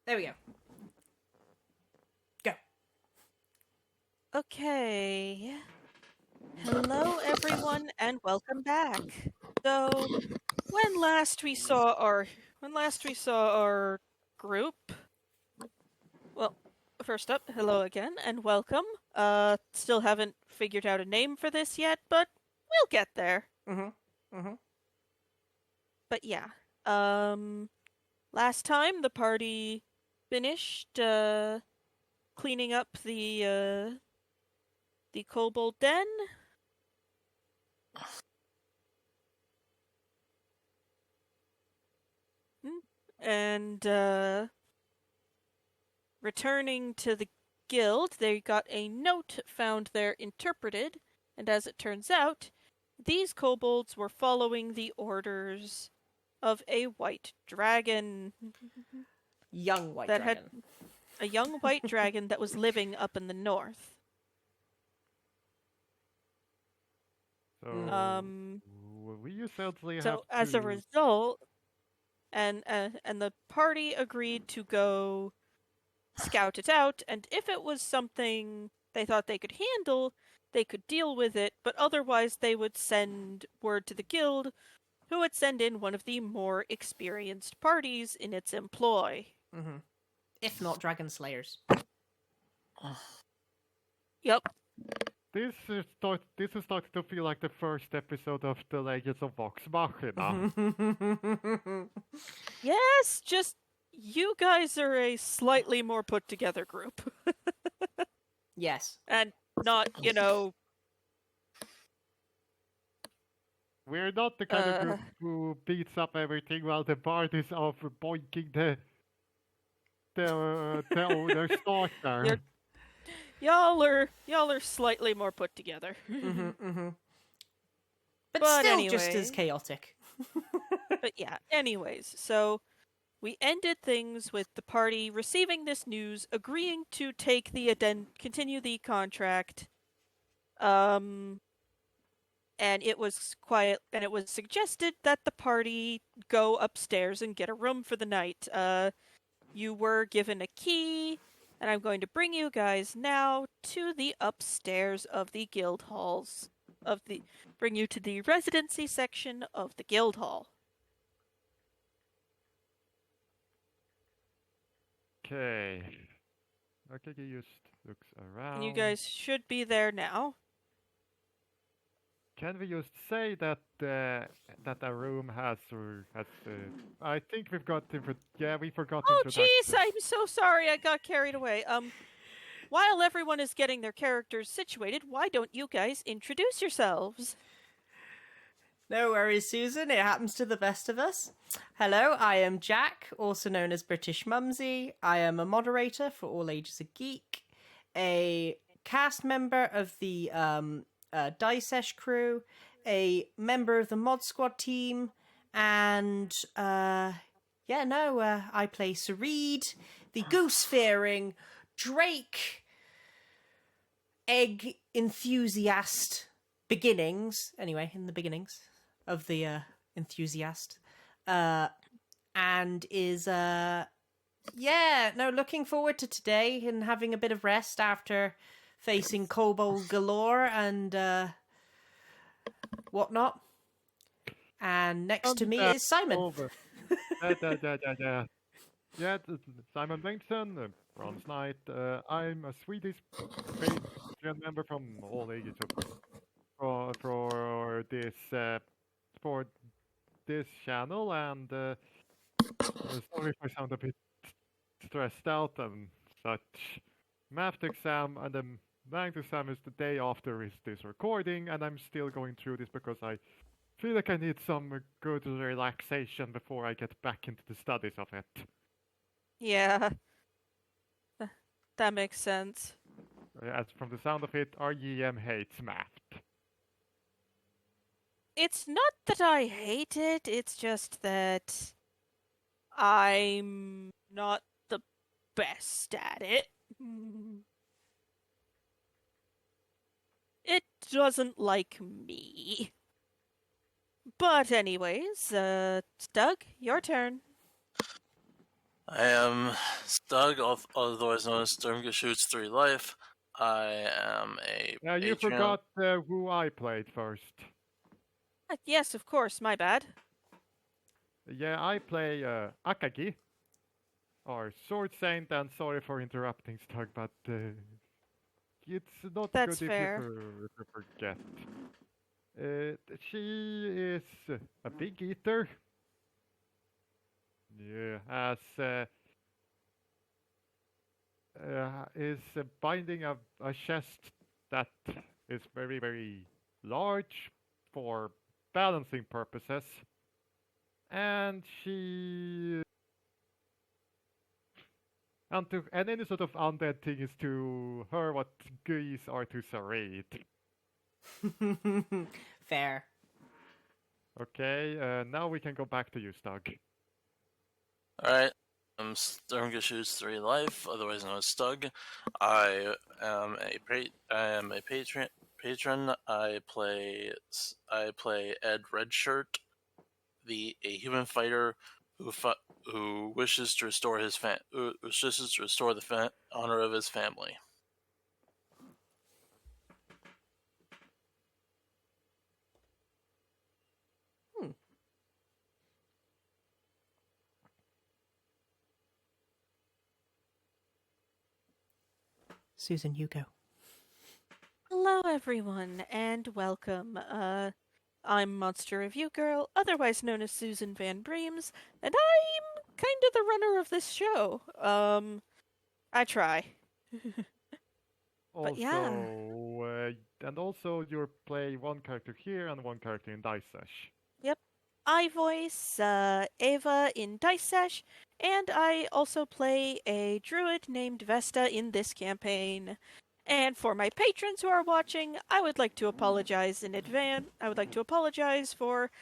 There we go. Go. Okay. Hello, everyone, and welcome back. So, when last we saw our group, well, first up, hello again and welcome. Still haven't figured out a name for this yet, but we'll get there. But yeah, last time the party finished cleaning up the kobold den. And returning to the guild, they got a note found there interpreted, and as it turns out, these kobolds were following the orders of a white dragon. Young white dragon. A young white dragon that was living up in the north. So, we essentially have as a result, and the party agreed to go scout it out, and if it was something they thought they could handle, they could deal with it, but otherwise they would send word to the guild, who would send in one of the more experienced parties in its employ. If not Dragon Slayers. Yep. This is starting to feel like the first episode of the Legends of Vox Machina. Yes, just you guys are a slightly more put together group. Yes. And not, We're not the kind of group who beats up everything while the bard is off boinking the owner's daughter. Y'all are slightly more put together. But still anyway, just as chaotic. But yeah, anyways, so we ended things with the party receiving this news, agreeing to take continue the contract. And it was suggested that the party go upstairs and get a room for the night. You were given a key, and I'm going to bring you guys now to the upstairs of the guild halls. Bring you to the residency section of the guild hall. Okay. He just looks around. And you guys should be there now. Can we just say that that the room has I think we've got we forgot. Oh jeez, I'm so sorry, I got carried away. While everyone is getting their characters situated, why don't you guys introduce yourselves? No worries, Susan. It happens to the best of us. Hello, I am Jack, also known as British Mumsy. I am a moderator for All Ages of Geek, a cast member of the Dicesh crew, a member of the Mod Squad team, and I play Sareed, the goose-fearing Drake egg enthusiast beginnings. Anyway, in the beginnings of the enthusiast, and is looking forward to today and having a bit of rest after facing kobold galore and whatnot. And next to me is Simon. Yeah, Simon Bengtsson, Bronze Knight. I'm a Swedish Patreon member from All Ages for this channel, and sorry if I sound a bit stressed out and such. Math exam and the ninth exam is the day after this recording, and I'm still going through this because I feel like I need some good relaxation before I get back into the studies of it. Yeah. That makes sense. As from the sound of it, RGM hates math. It's not that I hate it, it's just that I'm not the best at it. It doesn't like me. But anyways, Doug, your turn. I am Stug, otherwise known as Sturmgeschütz 3 Life. I am a Now you patron. forgot who I played first. Yes, of course, my bad. Yeah, I play Akagi, or Sword Saint, and sorry for interrupting, Stug, but it's not That's good fair. if you forget. She is a big eater. Yeah, is binding a chest that is very, very large for balancing purposes. And and any sort of undead thing is to her what geese are to Sarid. Fair. Okay, now we can go back to you, Stug. Alright. I'm Sturmgeschütz 3 Life, otherwise known as Stug. I am a patron. I play Ed Redshirt, a human fighter who wishes to restore the honor of his family. Susan, you go. Hello, everyone, and welcome. I'm Monster Review Girl, otherwise known as Susan Van Breems, and I'm kind of the runner of this show. I try. But yeah. And also you play one character here and one character in Dice Sesh. Yep. I voice Ava in Dice Sesh, and I also play a druid named Vesta in this campaign. And for my patrons who are watching, I would like to apologize in advance. I would like to apologize for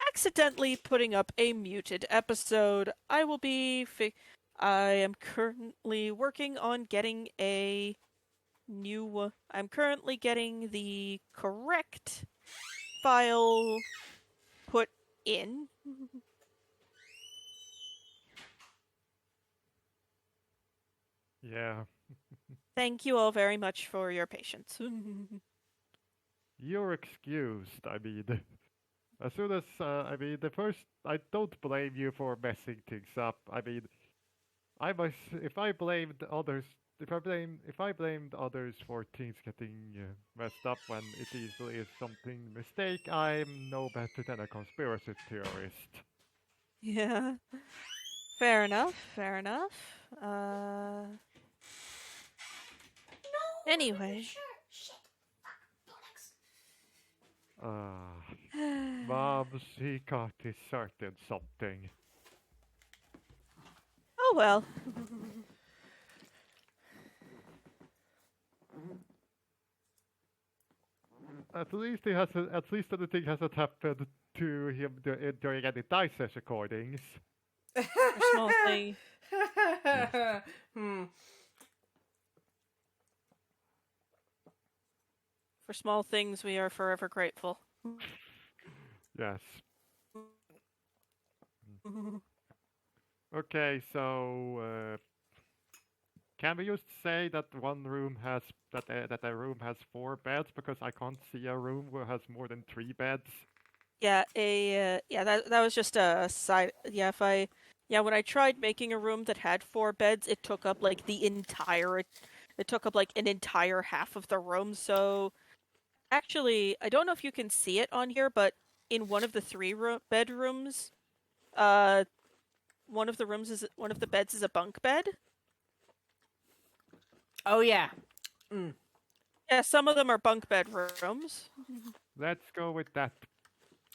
accidentally putting up a muted episode. I am currently working on getting I'm currently getting the correct file put in. Yeah. Thank you all very much for your patience. You're excused, I mean. As soon as, I don't blame you for messing things up. I mean, if I blamed others for things getting messed up when it easily is something mistake, I'm no better than a conspiracy theorist. Yeah. Fair enough. Anyway. Mom's he got his certain something. Oh well. At least anything hasn't happened to him during any Dice Sesh recordings. Small thing. For small things, we are forever grateful. Yes. Okay, so can we just say that one room has that a room has 4 beds because I can't see a room where has more than 3 beds? Yeah, that was just a side. Yeah, when I tried making a room that had 4 beds, it took up like it took up like an entire half of the room. So actually, I don't know if you can see it on here, but in one of the 3 bedrooms, one of the beds is a bunk bed. Oh yeah. Yeah, some of them are bunk bedrooms. Let's go with that.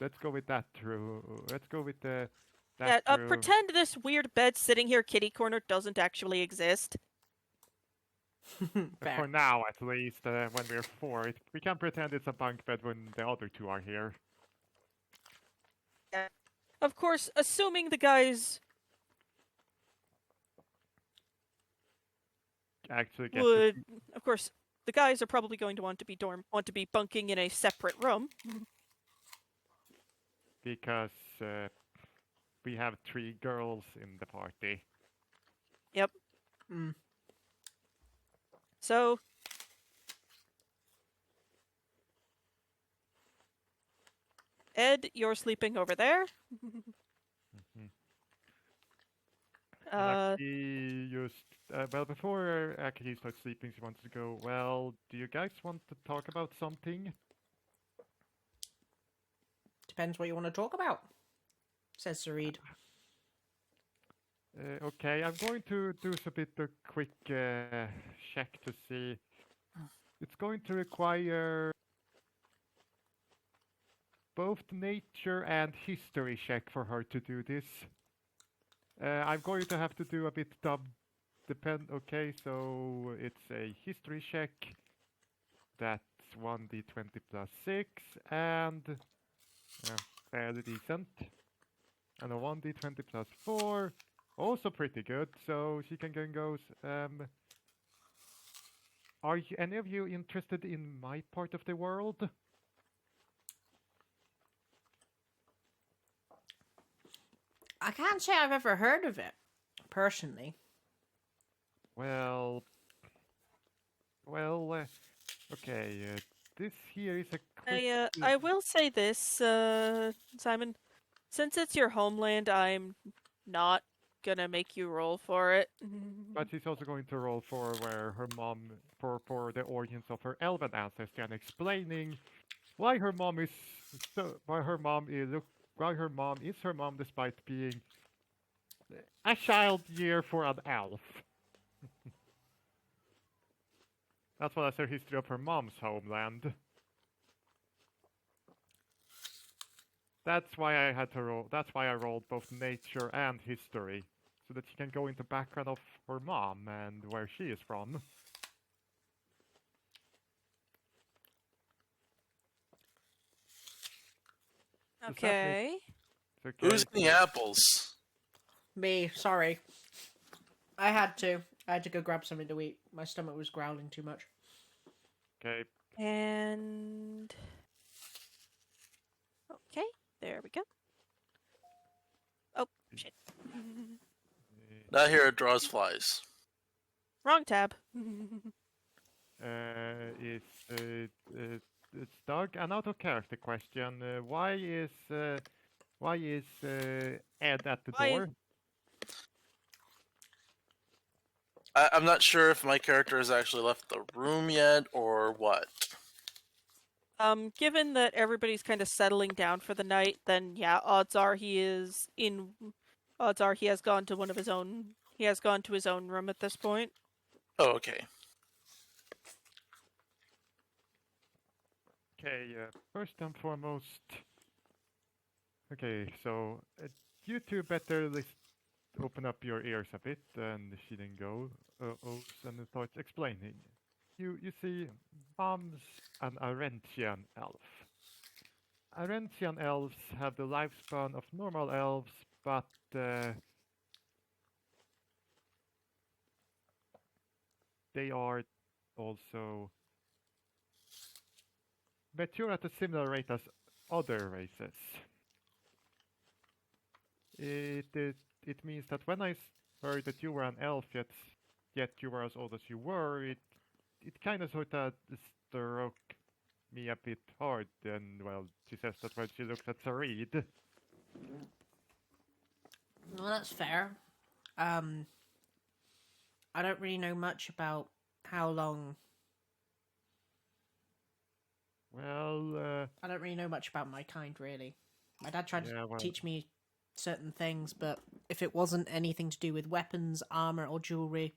Let's go with that room. Let's go with the. Room. Pretend this weird bed sitting here kitty corner doesn't actually exist. For now, at least, when we're 4, we can pretend it's a bunk bed when the other 2 are here. Yeah. Of course, assuming the guys actually get would. Of course, the guys are probably going to want to be bunking in a separate room. Because we have 3 girls in the party. Yep. Mm. So, Ed, you're sleeping over there. Mhm. And Uh, Aki well, before Aki starts sleeping, she wants to go, well, do you guys want to talk about something? Depends what you want to talk about, says Sareed. Okay, I'm going to do a bit of quick check to see. It's going to require both nature and history check for her to do this. I'm going to have to do a bit okay, so it's a history check. That's 1d20 plus 6, and fairly decent. And a 1d20 plus 4, also pretty good. So she can go, are any of you interested in my part of the world? I can't say I've ever heard of it, personally. Well, okay. This here is a quick. I will say this, Simon. Since it's your homeland, I'm not gonna make you roll for it. But she's also going to roll for where her mom, for the origins of her elven ancestry, and explaining why her mom is why her mom is her mom despite being a child year for an elf. That's what I her history of her mom's homeland. That's why I had to roll. That's why I rolled both nature and history, so that she can go into background of her mom and where she is from. Okay. It's okay. Who's eating apples? Me, sorry. I had to go grab something to eat. My stomach was growling too much. Okay. And okay, there we go. Oh shit! Not here it draws flies. Wrong tab. It's Doug. An out of character question. Why is Ed at the Why is- door? I'm not sure if my character has actually left the room yet or what. Given that everybody's kind of settling down for the night, then yeah, odds are he is in. Odds are he has gone to one of his own. He has gone to his own room at this point. Oh, okay. Okay. First and foremost. Okay, so you two better open up your ears a bit, and she then and starts explaining. You see, Mom's an Arentian elf. Arentian elves have the lifespan of normal elves, but they are also mature at a similar rate as other races. It means that when I heard that you were an elf, yet you were as old as you were, it kind of sort of struck me a bit hard. And well, she says that when she looks at Sarid. Well, that's fair. I don't really know much about how long. Well, I don't really know much about my kind, really. My dad tried to teach me certain things, but if it wasn't anything to do with weapons, armor, or jewelry,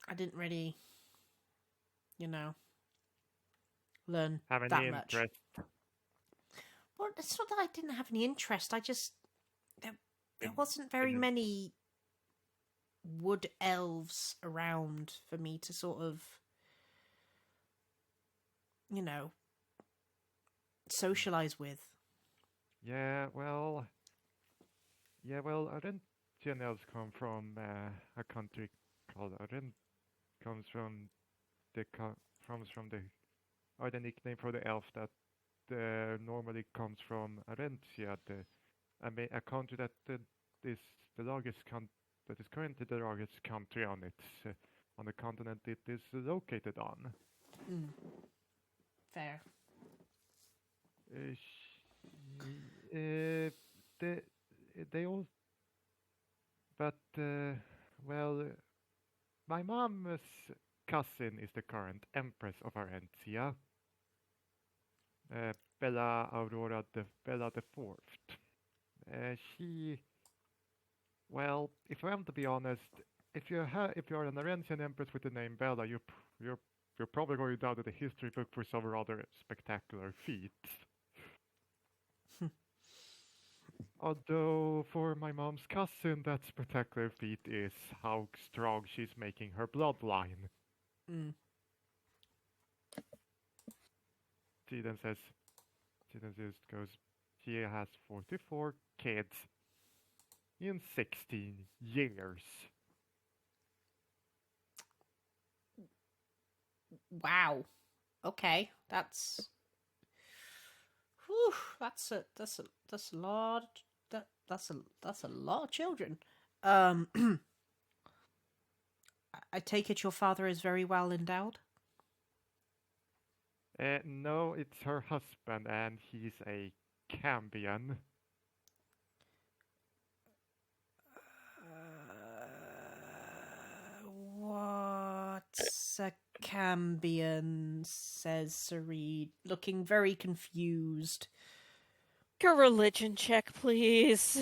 I didn't really, learn have any that much. interest? Well, it's not that I didn't have any interest. I just there wasn't very many wood elves around for me to sort of, socialize with. Yeah, well, Arentian elves come from a country called Arent. Comes from the or the nickname for the elf that normally comes from Arentia, a country that is the largest that is currently the largest country on on the continent it is located on. Fair. They all, but well, my mom's cousin is the current empress of Arentia, Bella Aurora Bella the Fourth. She, well, if I'm to be honest, if you're an Arentian empress with the name Bella, you're probably going down to the history book for some rather spectacular feats. Although for my mom's cousin, that spectacular feat is how strong she's making her bloodline. She then just goes, she has 44 kids in 16 years. Wow. Okay, that's. Whew, that's a lot. That's a lot of children. I take it your father is very well endowed. No, it's her husband, and he's a Cambion. What's a Cambion? Says Sareed, looking very confused. A religion check, please.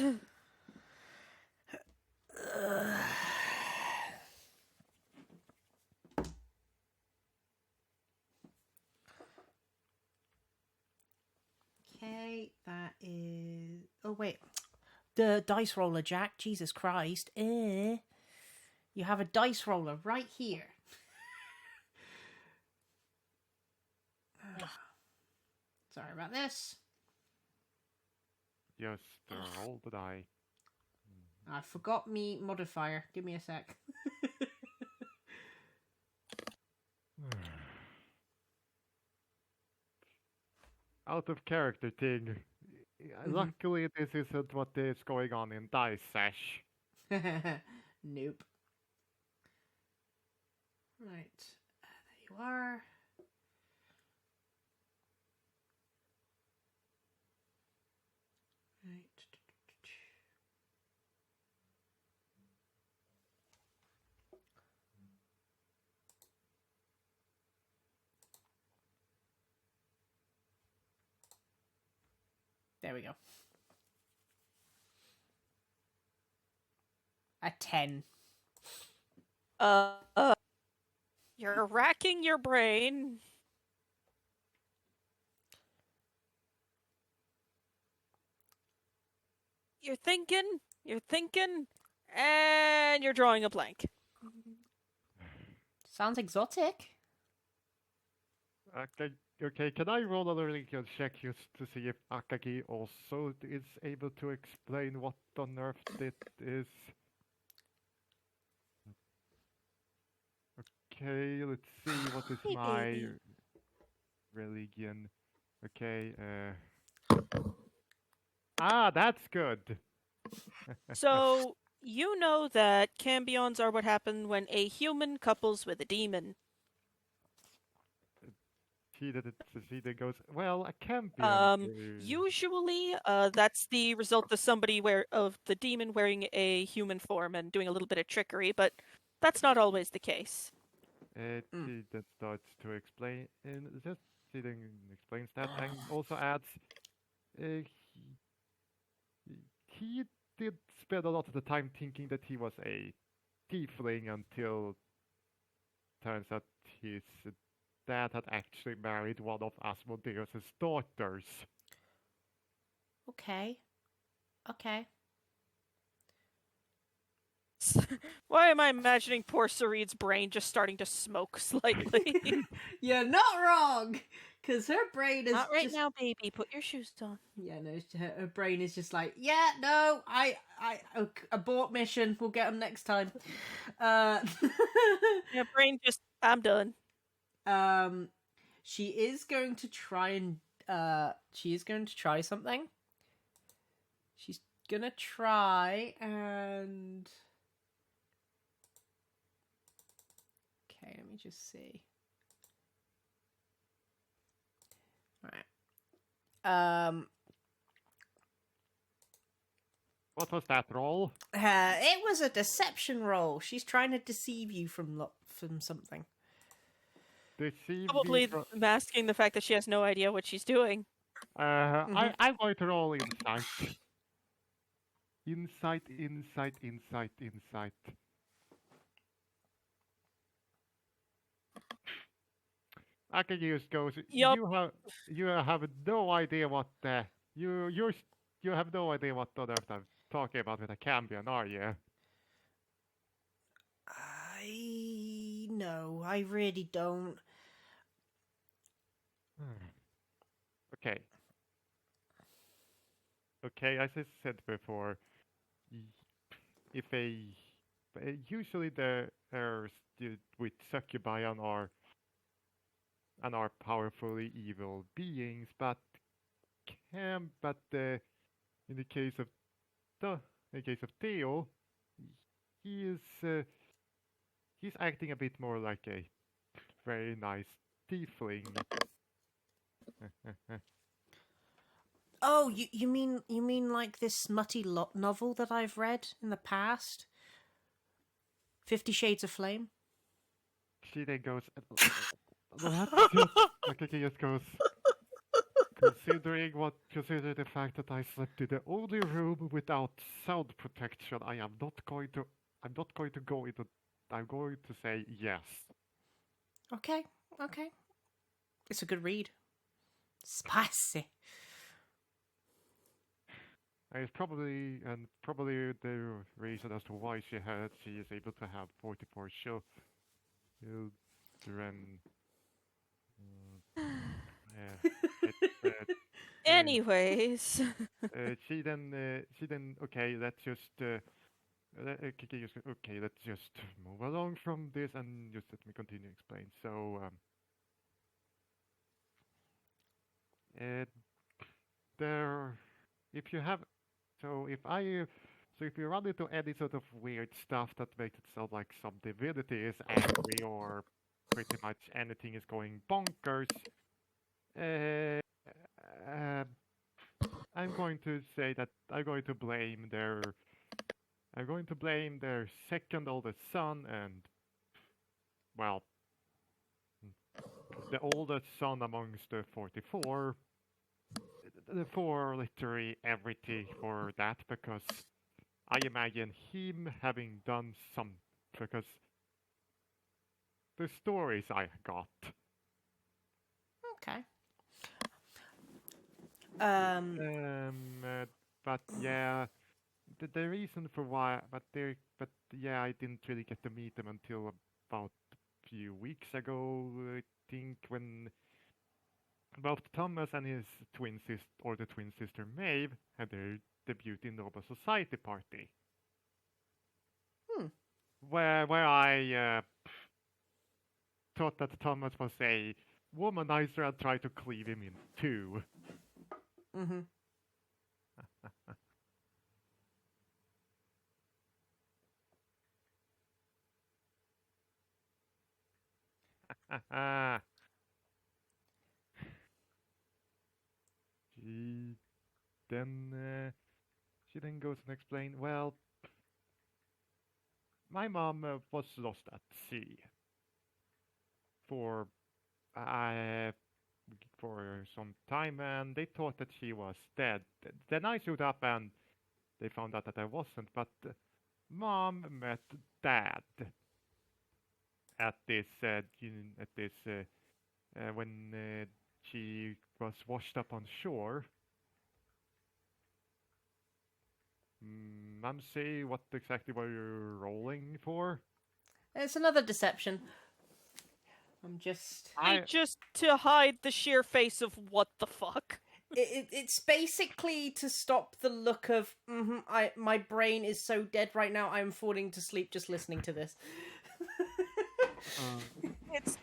Okay, that is. Oh wait, the dice roller, Jack. Jesus Christ! You have a dice roller right here. Sorry about this. Just roll the die. I forgot me modifier. Give me a sec. Out of character thing. Luckily, this isn't what is going on in Dice Sash. Nope. Right. There you are. Right. There we go. A 10. You're racking your brain. You're thinking, and you're drawing a blank. Sounds exotic. Okay, can I roll a learning check just to see if Akagi also is able to explain what on earth it is? Okay, let's see, what is Hey, my baby. religion? Okay, that's good. So, you know that cambions are what happen when a human couples with a demon. She then goes, well, a cambion. Usually, that's the result of of the demon wearing a human form and doing a little bit of trickery, but that's not always the case. She then starts to explain, and just she then explains that, and also adds, he did spend a lot of the time thinking that he was a tiefling until turns out his dad had actually married one of Asmodeus' daughters. Okay. Why am I imagining poor Sareed's brain just starting to smoke slightly? You're not wrong, because her brain is Not right just... now, baby. Put your shoes on. Yeah, no, her brain is just like, yeah, no, abort mission. We'll get them next time. Yeah, brain just, I'm done. She is going to try and something. She's gonna try and me just see. All right. What was that roll? It was a deception roll. She's trying to deceive you from something. Deceive Probably me from... masking the fact that she has no idea what she's doing. I'm going to roll insight. Insight. I can use goes. Yup. You have no idea what you have no idea what on earth I'm talking about with a Cambion, are you? No, I really don't. Okay. Okay, as I said before, if usually the with succubi and are powerfully evil beings, but in the case of Theo, he is he's acting a bit more like a very nice tiefling. Oh, you mean like this smutty novel that I've read in the past? 50 Shades of Flame? She then goes, okay, he just goes, consider the fact that I slept in the only room without sound protection, I'm not going to go into, I'm going to say yes. Okay. It's a good read. Spicy. It's probably the reason as to why she is able to have 44 children. Anyways. She then okay. Let's just move along from this and just let me continue to explain. So if you run into any sort of weird stuff that makes it sound like some divinity is angry or pretty much anything is going bonkers, I'm going to say that I'm going to blame their second oldest son and, well, the oldest son amongst the 44. For literally everything for that, because I imagine him having done some, because the stories I got. Okay. But yeah, the reason for why, but yeah, I didn't really get to meet them until about a few weeks ago. I think when both Thomas and his twin sister Maeve had their debut in Nova Society party. Where I thought that Thomas was a womanizer and tried to cleave him in two. Mm-hmm. She then goes and explains, well, my mom was lost at sea for some time, and they thought that she was dead. Then I showed up, and they found out that I wasn't. But Mom met Dad at this when she was washed up on shore. Mumsy, what exactly were you rolling for? It's another deception. Just to hide the sheer face of what the fuck. It's basically to stop the look of my brain is so dead right now I'm falling to sleep just listening to this. It's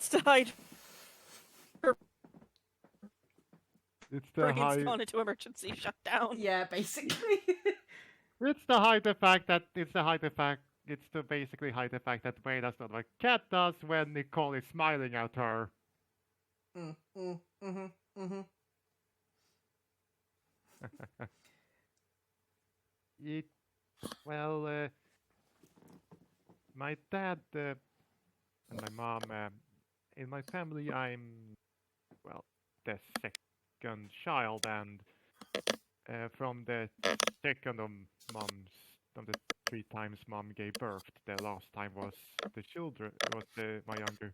to hide her It's the brain's gone into emergency shutdown. Yeah, basically. It's to hide the fact that it's to basically hide the fact that Wayne does not what Cat does when Nicole is smiling at her. It, well, my dad and my mom, in my family, I'm, well, the second child, and from the second of the 3 times mom gave birth, the last time was my younger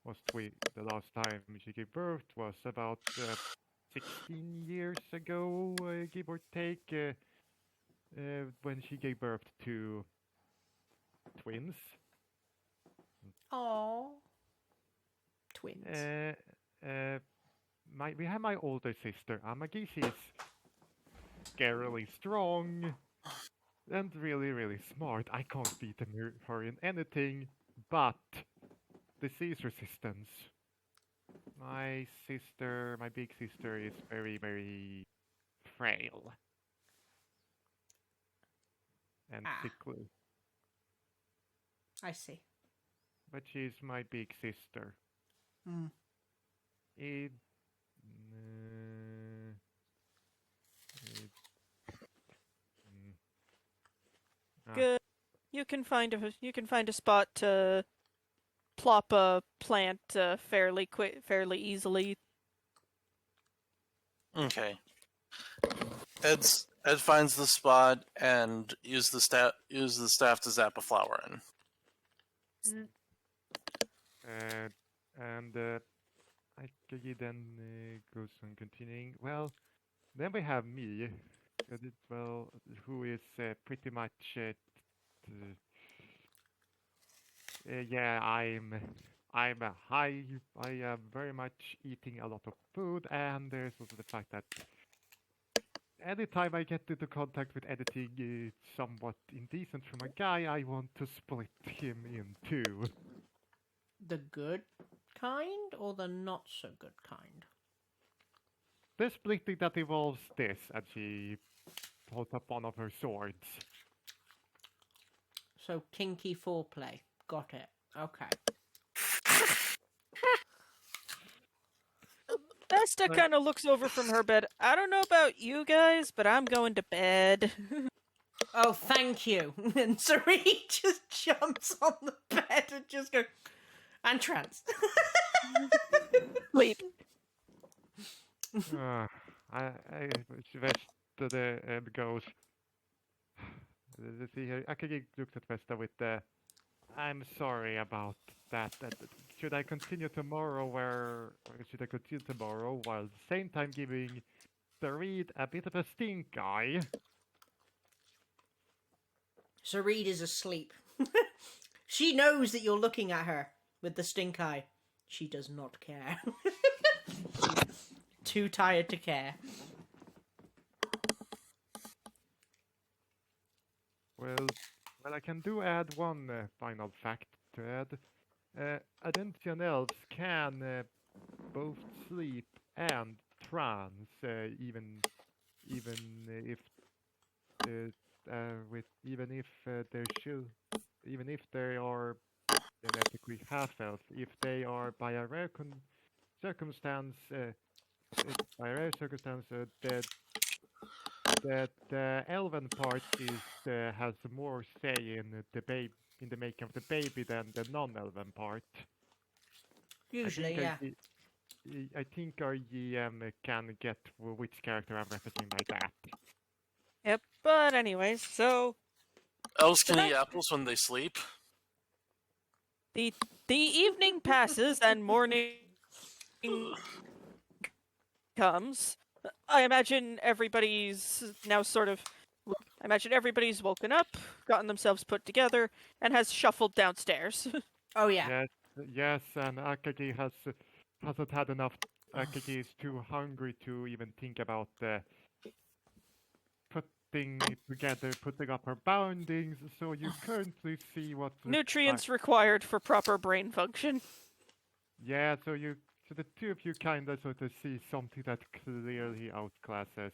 the last time she gave birth was about 16 years ago, give or take, when she gave birth to twins. Oh, twins. We have my older sister, Amagi. She's scarily strong and really, really smart. I can't beat her in anything but disease resistance. My big sister, is very, very frail and sickly. I see. But she's my big sister. It, Good. You can find a spot to plop a plant fairly easily. Okay. Ed finds the spot and use the staff to zap a flower in. And Akagi then goes on continuing. Well, then we have me, who is pretty much yeah, I'm a high. I am very much eating a lot of food, and there's also the fact that anytime I get into contact with anything somewhat indecent from a guy, I want to split him in two. The good kind or the not so good kind? The splitting that involves this, and she holds up one of her swords. So kinky foreplay. Got it. Okay. Vesta kind of looks over from her bed. I don't know about you guys, but I'm going to bed. Oh, thank you. And Sari just jumps on the bed and just goes, and trance. Sleep. Vesta goes. See here, Akagi looks at Vesta with the. I'm sorry about that. Should I continue tomorrow? Or should I continue tomorrow while at the same time giving the reed a bit of a stink eye? Sareed is asleep. She knows that you're looking at her with the stink eye. She does not care. Too tired to care. Well, I can add one final fact to add. Adentian elves can both sleep and trance, even if they are genetically half elf. If they are by a rare circumstance, that the elven part has more say in the making of the baby than the non-elven part. Usually, yeah. I think our GM can get which character I'm referencing by that. Yep, but anyways, so... Elves can eat apples when they sleep. The evening passes and morning comes. I imagine everybody's woken up, gotten themselves put together, and has shuffled downstairs. Oh, yeah. Yes, and Akagi hasn't had enough. Akagi is too hungry to even think about putting it together, putting up her boundings, so you currently see what... Nutrients required for proper brain function. Yeah, so the two of you kind of sort of see something that clearly outclasses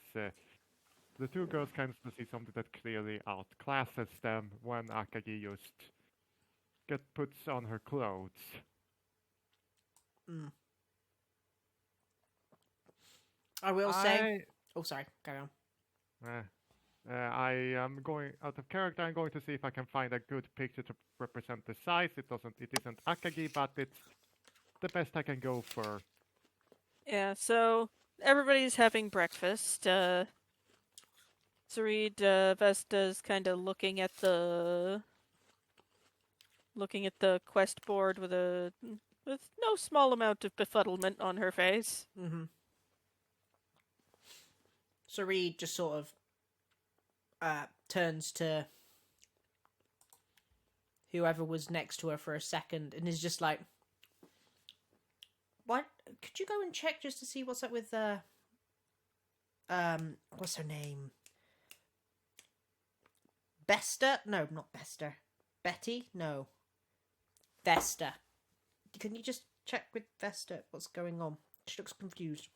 the two girls can still see something that clearly outclasses them when Akagi just puts on her clothes. I will say. Oh, sorry. Carry on. I am going out of character. I'm going to see if I can find a good picture to represent the size. It isn't Akagi, but it's the best I can go for. Yeah, so everybody's having breakfast. Sarid, Vesta's kind of looking at the quest board with no small amount of befuddlement on her face. Mm-hmm. So Reed just sort of turns to whoever was next to her for a second and is just like, "What? Could you go and check just to see what's up with what's her name? Bester? No, not Bester. Betty? No. Vesta. Can you just check with Vesta what's going on? She looks confused.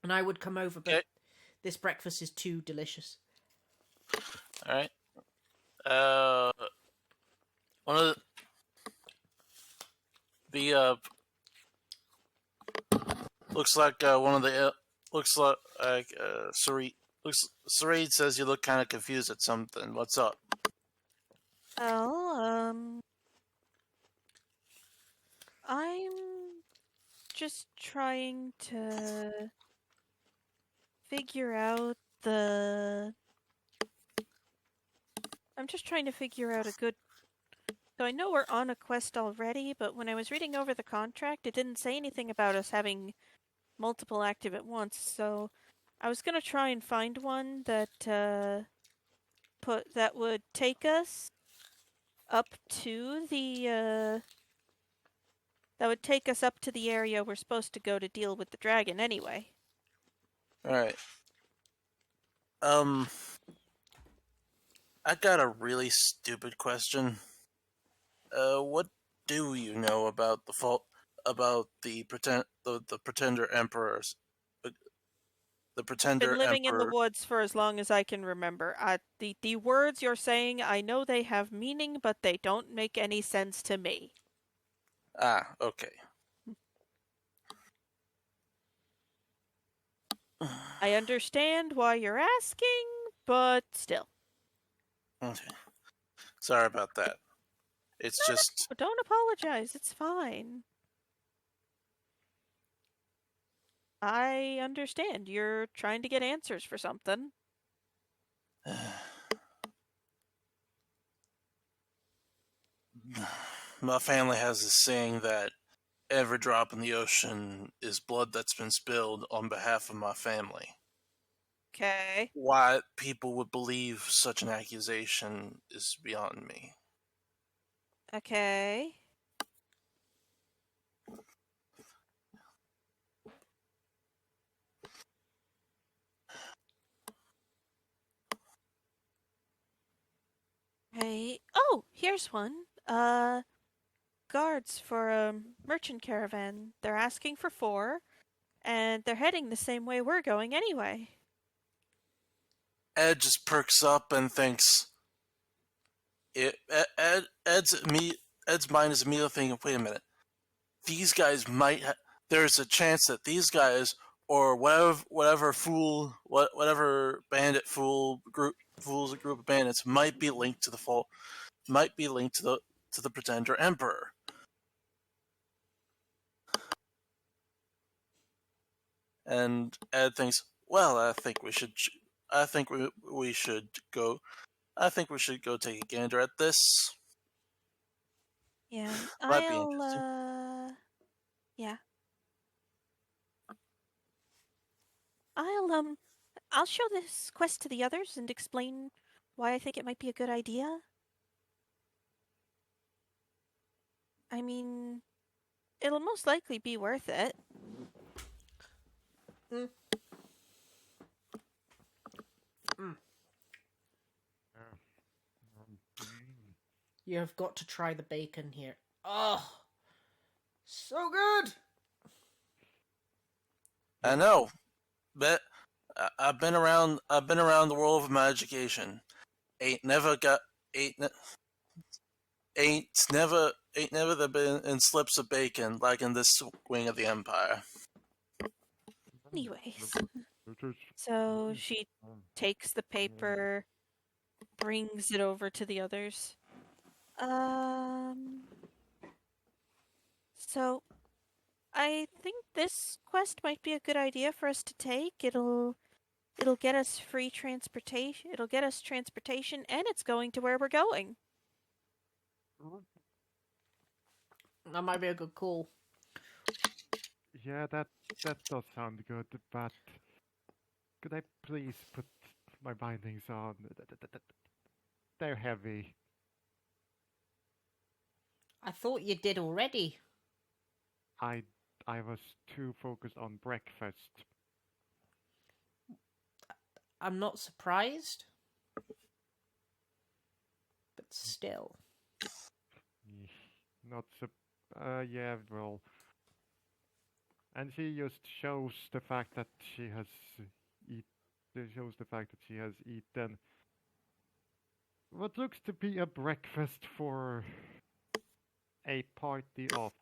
And I would come over, but this breakfast is too delicious." All right. One of the looks like one of the looks like Sarid says you look kind of confused at something. What's up? Well, I'm just trying to figure out a good. So I know we're on a quest already, but when I was reading over the contract, it didn't say anything about us having multiple active at once. So I was gonna try and find one that would take us up to the area we're supposed to go to deal with the dragon anyway. All right. I got a really stupid question. What do you know about the pretender emperors? The pretender Been living in emperor. the woods for as long as I can remember. The words you're saying, I know they have meaning, but they don't make any sense to me. Ah, okay. I understand why you're asking, but still. Okay. Sorry about that. It's just... Don't apologize, it's fine. I understand. You're trying to get answers for something. My family has this saying that every drop in the ocean is blood that's been spilled on behalf of my family. Okay. Why people would believe such an accusation is beyond me. Okay. Hey. Oh, here's one. Guards for a merchant caravan. They're asking for 4, and they're heading the same way we're going anyway. Ed just perks up and thinks... Ed's mind is immediately thinking, wait a minute. These guys might... there's a chance that these guys, or whatever bandit fools a group of bandits, might be linked to the pretender emperor. And Ed thinks, well, I think we should go take a gander at this. Yeah, Might be interesting. Yeah. I'll show this quest to the others and explain why I think it might be a good idea. I mean, it'll most likely be worth it. You have got to try the bacon here. Oh, so good! I know, but I've been around. I've been around the world of my education. Ain't never got. Ain't never been in slips of bacon like in this wing of the empire. Anyways, so she takes the paper, brings it over to the others. So I think this quest might be a good idea for us to take. It'll get us free transportation. It'll get us transportation, and it's going to where we're going. That might be a good call. Yeah, that does sound good, but could I please put my bindings on? They're heavy. I thought you did already. I was too focused on breakfast. I'm not surprised. But still. Not so. Yeah, well. And she just shows the fact that she has eaten what looks to be a breakfast for a party of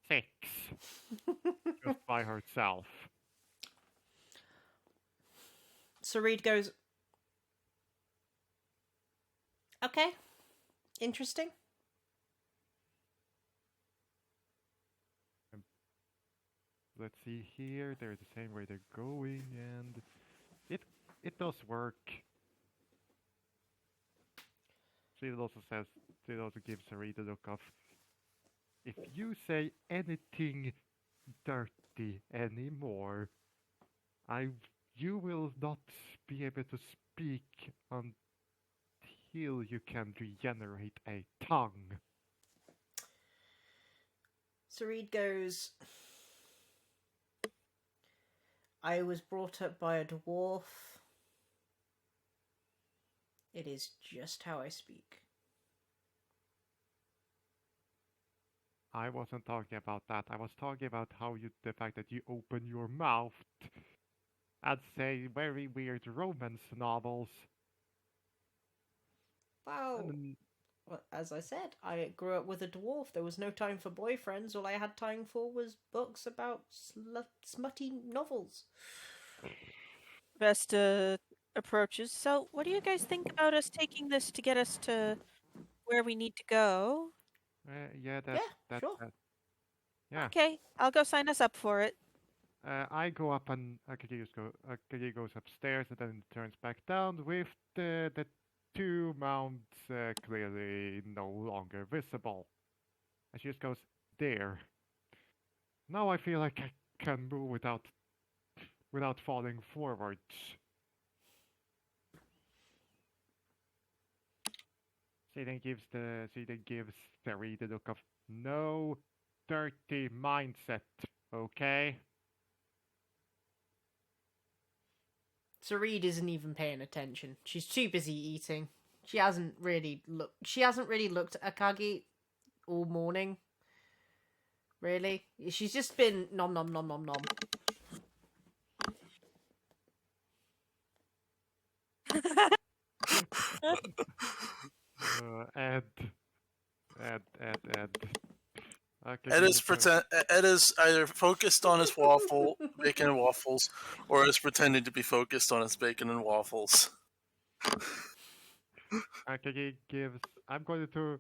6, just by herself. So Reed goes, okay, interesting. Let's see here. They're the same way they're going, and it does work. She also gives Reed a look of, if you say anything dirty anymore, you will not be able to speak until you can regenerate a tongue. So Reed goes, I was brought up by a dwarf. It is just how I speak. I wasn't talking about that. I was talking about the fact that you open your mouth and say very weird romance novels. Wow. Well, as I said, I grew up with a dwarf. There was no time for boyfriends. All I had time for was books about smutty novels. Best approaches. So, what do you guys think about us taking this to get us to where we need to go? Yeah, sure. Yeah. Okay, I'll go sign us up for it. I go up and Akagi goes upstairs and then turns back down with the 2 mounts clearly no longer visible. And she just goes, there. Now I feel like I can move without falling forwards. She then gives Terry the look of no dirty mindset, okay? So Reed isn't even paying attention. She's too busy eating. She hasn't really looked at Akagi all morning. Really? She's just been nom nom nom nom nom. Ed. Okay, Ed is either focused on his bacon and waffles, or is pretending to be focused on his bacon and waffles. Akagi gives. I'm going to.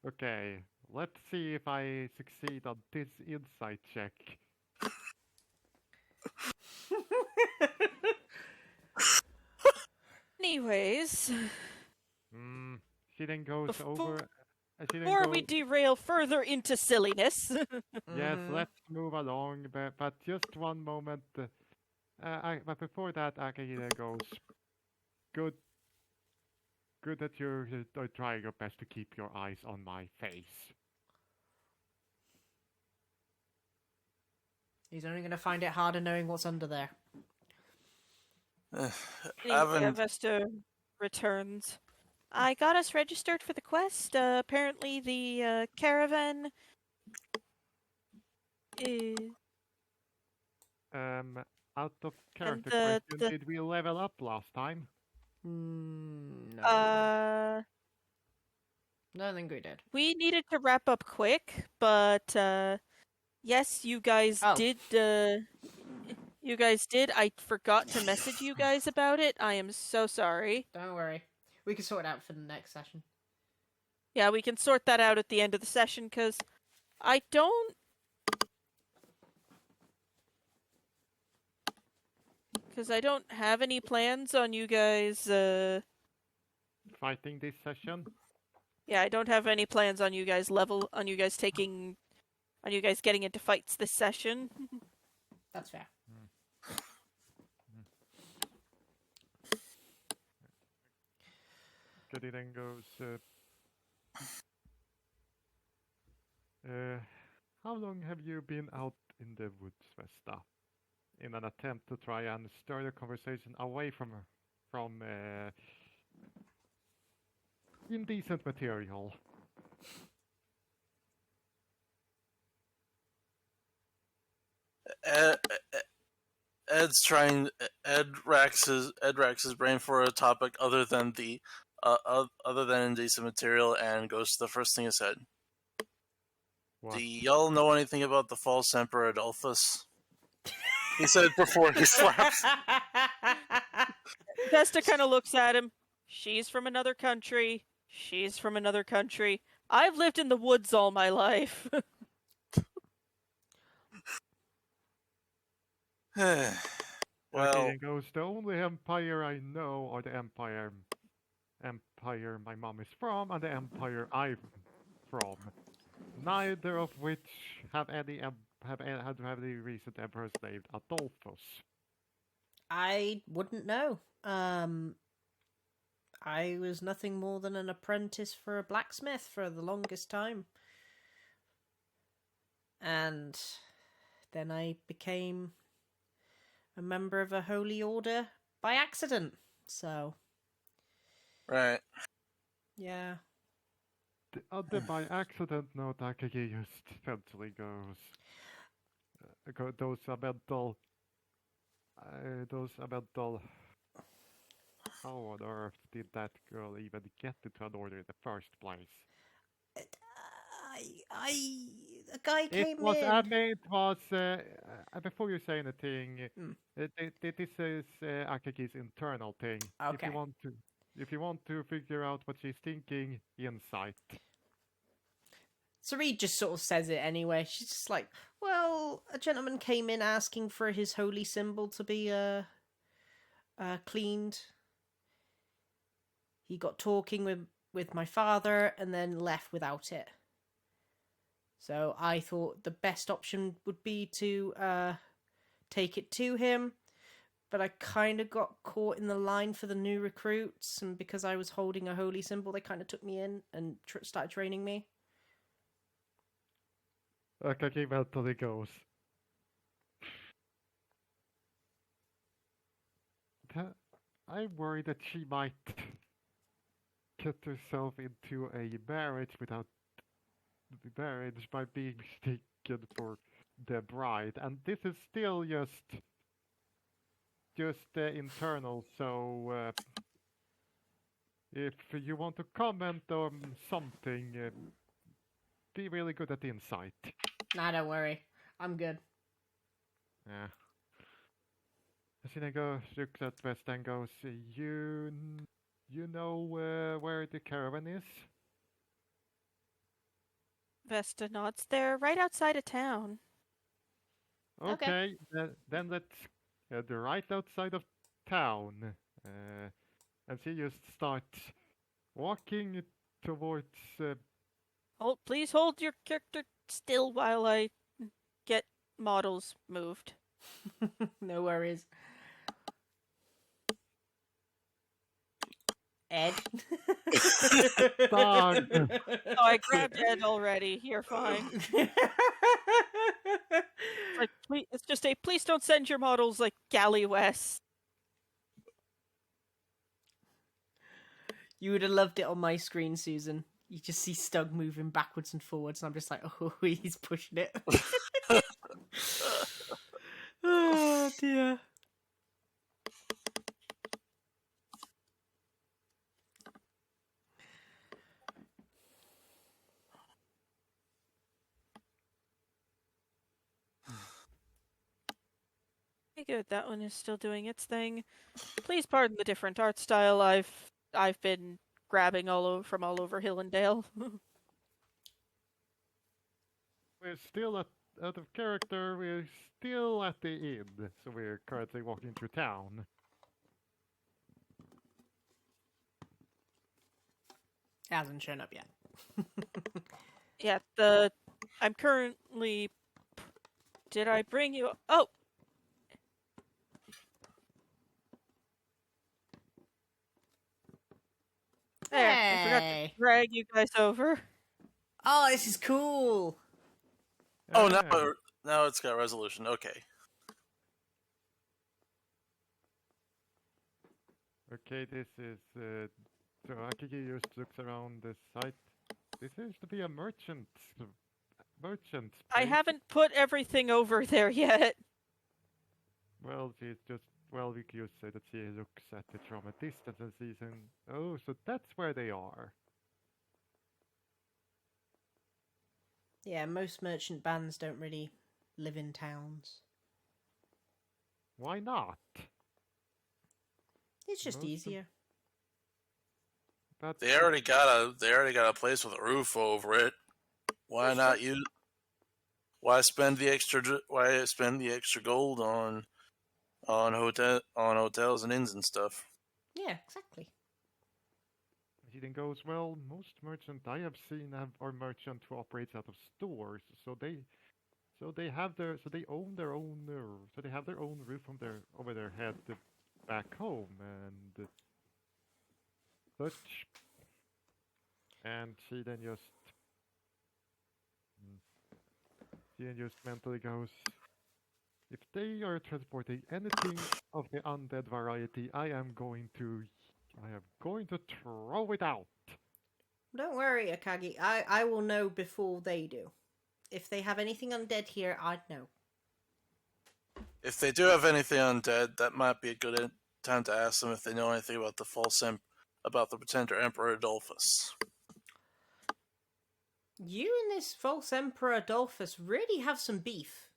Okay, let's see if I succeed on this insight check. Anyways, She then goes over. Before we derail further into silliness. Yes, let's move along, but just one moment. But before that, Akagi goes, good that you're trying your best to keep your eyes on my face. He's only going to find it harder knowing what's under there. Vesta returns. I got us registered for the quest. Apparently the caravan is... Out of character the- question, the- did we level up last time? No. Uh, No, I think we did. we needed to wrap up quick, but yes, you guys Oh. did. You guys did. I forgot to message you guys about it. I am so sorry. Don't worry. We can sort it out for the next session. Yeah, we can sort that out at the end of the session, because I don't... Because I don't have any plans on you guys, Fighting this session? Yeah, I don't have any plans on you guys getting into fights this session. That's fair. Goody then goes, how long have you been out in the woods, Vesta? In an attempt to try and stir the conversation away from indecent material. Ed racks his brain for a topic other than indecent material and goes to the first thing he said. What? Do y'all know anything about the false Emperor Adolphus? He said before he slaps. Vesta kind of looks at him. She's from another country. She's from another country. I've lived in the woods all my life. Okay, Well, then goes, the only empire I know are the empire my mom is from and the empire I'm from. Neither of which have any recent emperors named Adolphus. I wouldn't know. I was nothing more than an apprentice for a blacksmith for the longest time. And then I became a member of a holy order by accident. So, right. yeah. The other by accident note Akagi just eventually goes, those are mental, how on earth did that girl even get into an order in the first place? A guy came It was, in. Before you say anything, this is Akagi's internal thing. Okay. If you want to figure out what she's thinking, insight. Sareed just sort of says it anyway. She's just like, well, a gentleman came in asking for his holy symbol to be cleaned. He got talking with my father and then left without it. So I thought the best option would be to take it to him. But I kind of got caught in the line for the new recruits, and because I was holding a holy symbol, they kind of took me in and started training me. Akagi mentally goes. I worry that she might get herself into a marriage without the marriage by being mistaken for the bride, and this is still just internal. So if you want to comment on something, be really good at insight. Nah, don't worry. I'm good. Yeah. Asina looks at West and goes, you know where the caravan is? Vesta nods. They're right outside of town. Okay. Then let's they're right outside of town. And she just starts walking towards... Please hold your character still while I get models moved. No worries. Ed. Dog. Oh, I grabbed Ed already. You're fine. It's just please don't send your models like Galley West. You would have loved it on my screen, Susan. You just see Stug moving backwards and forwards, and I'm just like, oh, he's pushing it. Oh, dear. Okay, good. That one is still doing its thing. Please pardon the different art style I've been grabbing from all over Hillendale. We're still out of character. We're still at the inn, so we're currently walking through town. Hasn't shown up yet. Yeah, I'm currently. Did I bring you? Oh, there! I forgot to Hey. drag you guys over. Oh, this is cool. Oh, Ah, now it's got resolution. Okay. Okay, this is. So Akigi just looks around the site. This seems to be a merchant. Merchant. I place. haven't put everything over there yet. Well, she's just. Well, we could just say that she looks at it from a distance and sees him. Oh, so that's where they are. Yeah, most merchant bands don't really live in towns. Why not? It's just Most of- easier. That's They already got a place with a roof over it. Why not use? Why spend the extra gold on hotels and inns and stuff? Yeah, exactly. Heating goes well. Most merchant I have seen are merchant who operates out of stores, so they have they own their own so they have their own roof over their head back home and such. And she then just mentally goes, if they are transporting anything of the undead variety, I am going to throw it out. Don't worry, Akagi. I will know before they do. If they have anything undead here, I'd know. If they do have anything undead, that might be a good time to ask them if they know anything about about the pretender Emperor Adolphus. You and this false Emperor Adolphus really have some beef.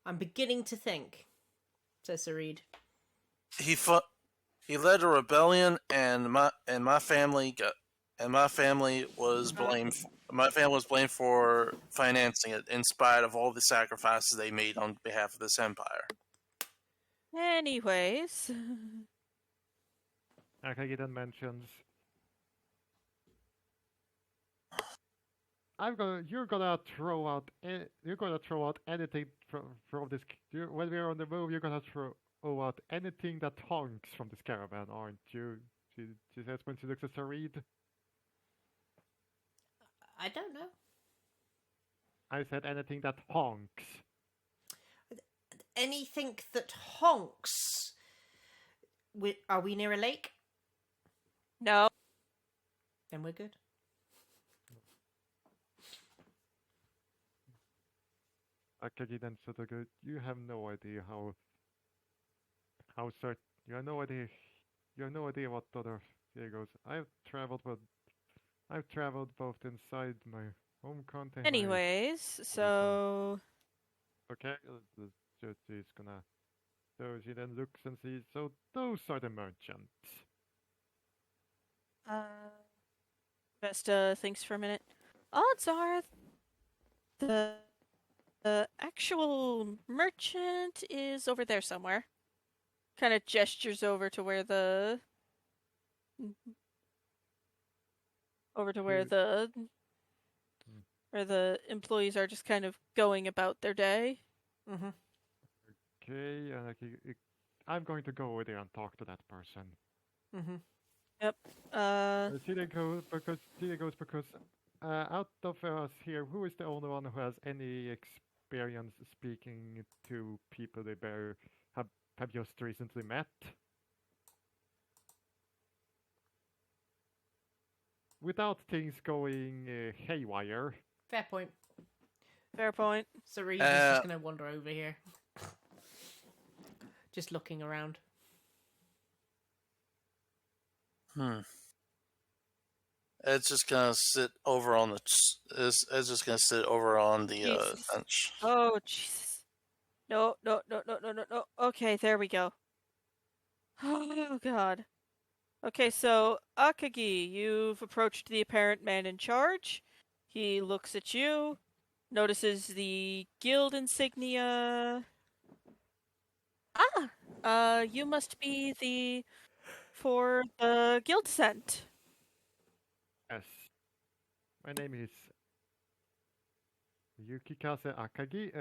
I'm beginning to think, says Sarid. He led a rebellion, and my family was blamed. My family was blamed for financing it, in spite of all the sacrifices they made on behalf of this empire. Anyways, Akagi then mentions, you're gonna throw out anything from this. When we're on the move, you're gonna throw out anything that honks from this caravan, aren't you? She says when she looks at Sarid. I don't know. I said anything that honks. Anything that honks. Are we near a lake? no. Then we're good. Akagi then sort of goes, you have no idea how certain. You have no idea what other. He goes, I've traveled both inside my home country. Anyways, so Okay, she's gonna. So she then looks and sees. So those are the merchants. Vesta thinks for a minute. Odds are the actual merchant is over there somewhere. Kind of gestures over to where the where the employees are just kind of going about their day. Mm-hmm. Okay, and I'm going to go over there and talk to that person. Mm-hmm. Yep. She then goes because out of us here, who is the only one who has any experience speaking to people they have just recently met? Without things going haywire. Fair point. Fair point. Sarid is just going to wander over here. just looking around. It's just gonna sit over on the. It's just gonna sit over on the Jesus. bench. Oh, Jesus. No, no, no, no, no, no, no. Okay, there we go. Oh, God. Okay, so Akagi, you've approached the apparent man in charge. He looks at you, notices the guild insignia. You must be for the guild scent. Yes. My name is Yukikaze Akagi.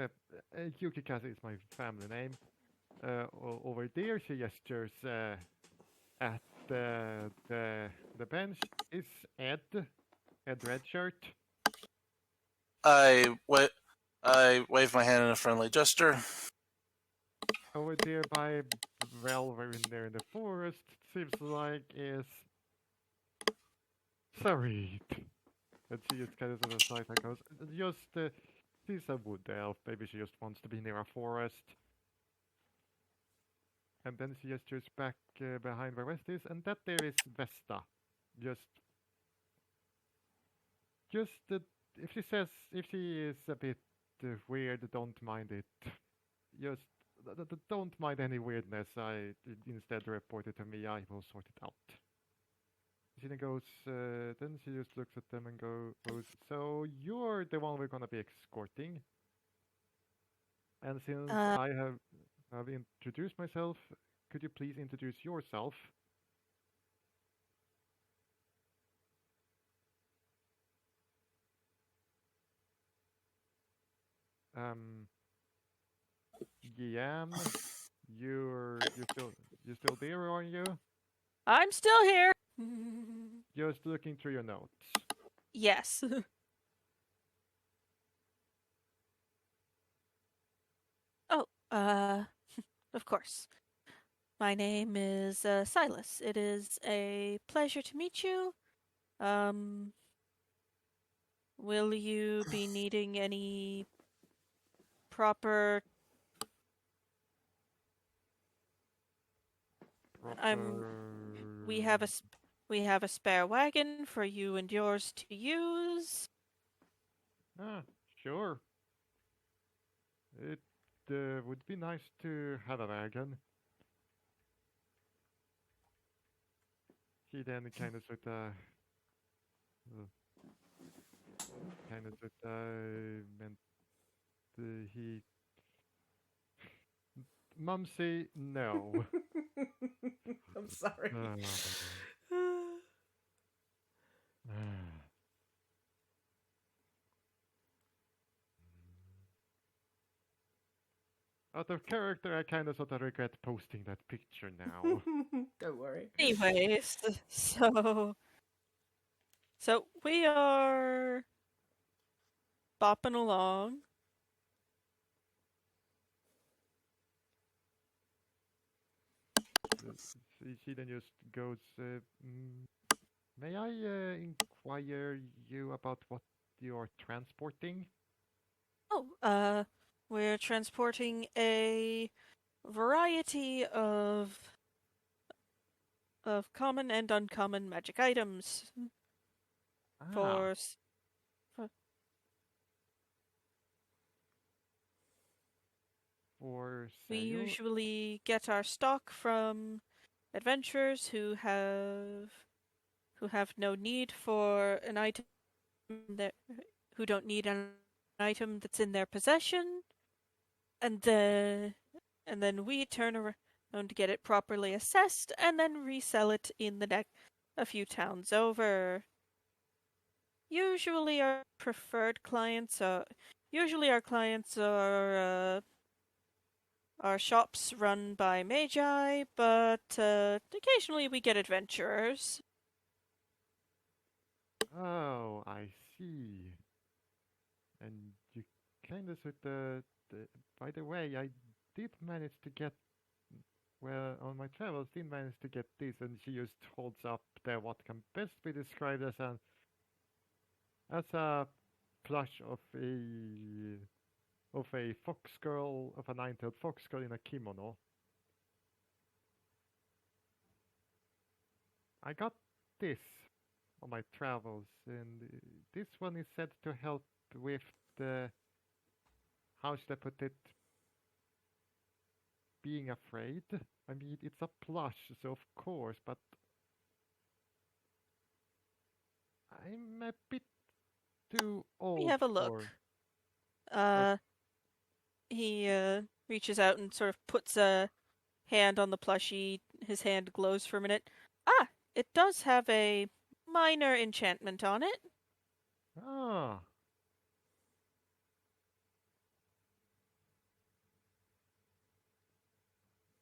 Yukikaze is my family name. Over there, she gestures at the bench is Ed Redshirt. I wave my hand in a friendly gesture. Over there by Velver in there in the forest, seems like is Sarit. And she just kind of sort of side and goes, just, she's a wood elf, maybe she just wants to be near a forest. And then she gestures back behind where West is, and that there is Vesta. If she is a bit weird, don't mind it. Just don't mind any weirdness. I instead report it to me. I will sort it out. She then goes. Then she just looks at them and goes. So you're the one we're gonna be escorting. And since I have introduced myself, could you please introduce yourself? Yam, you still there, are you? I'm still here. Just looking through your notes. Yes. Oh, of course. My name is Silas. It is a pleasure to meet you. Will you be needing any proper? We have a spare wagon for you and yours to use. Ah, sure. It would be nice to have a wagon. He then kind of meant he. Mumsy, no. I'm sorry. Out of character, I kind of sort of regret posting that picture now. Don't worry. Anyways, so we are bopping along. She then just goes, may I inquire you about what you're transporting? Oh, we're transporting a variety of common and uncommon magic items for for we sale? usually get our stock from adventurers who have no need for an item who don't need an item that's in their possession, and then we turn around to get it properly assessed and then resell it in the a few towns over. Usually our clients are shops run by magi, but occasionally we get adventurers. Oh, I see. And you kind of by the way, I did manage to get, well, on my travels, did manage to get this, and she just holds up there what can best be described as a plush of a fox girl, of a nine-tailed fox girl in a kimono. I got this on my travels, and this one is said to help with the, how should I put it, being afraid. I mean, it's a plush, so of course, but I'm a bit too Let me old have a look. He reaches out and sort of puts a hand on the plushie. His hand glows for a minute. Ah, it does have a minor enchantment on it. Ah,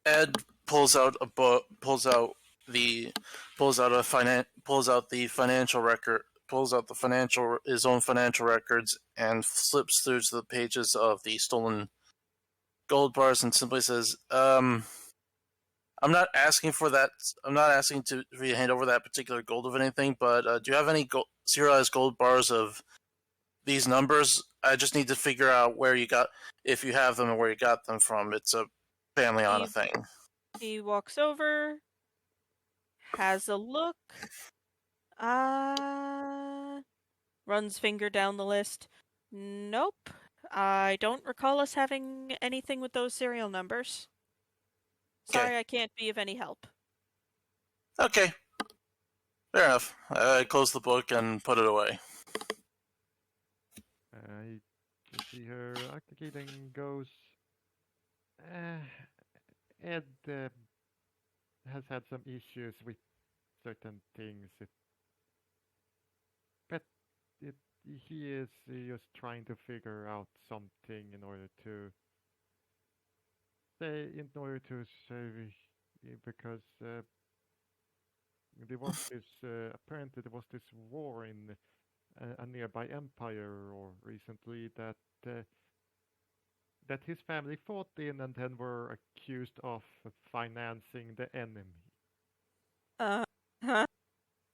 Ed pulls out a book, pulls out the financial record, pulls out the financial his own financial records, and flips through to the pages of the stolen gold bars, and simply says, I'm not asking for that. I'm not asking for you to hand over that particular gold of anything, but do you have any serialized gold bars of these numbers? I just need to figure out where you got, if you have them and where you got them from. It's a family honor thing. He walks over, has a look, runs finger down the list. Nope. I don't recall us having anything with those serial numbers. Sorry, Okay. I can't be of any help. Okay. Fair enough. I close the book and put it away. I can see her activating goes. Ed has had some issues with certain things. But he is just trying to figure out something in order to say, because there was this apparently there was this war in a nearby empire or recently that his family fought in and then were accused of financing the enemy. Huh?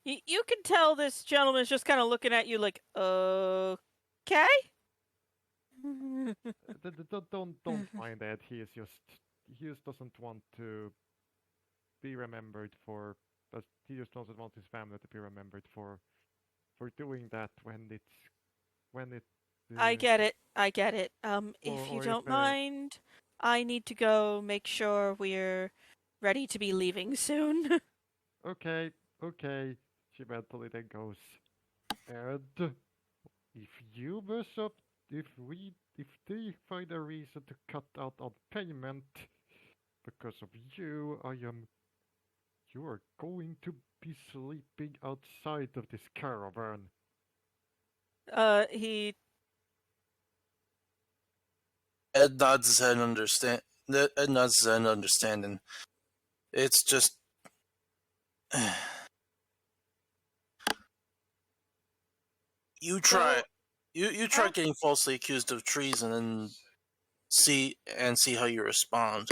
You can tell this gentleman's just kind of looking at you like, okay? Don't mind that. He just doesn't want to be remembered for. He just doesn't want his family to be remembered for doing that when it. I get it. If you or don't if mind, I need to go make sure we're ready to be leaving soon. Okay. She mentally then goes, and if you mess up, if they find a reason to cut out on payment because of you, you are going to be sleeping outside of this caravan. He Ed nods his head in understanding. It's just you try Well, you try getting falsely accused of treason and see how you respond.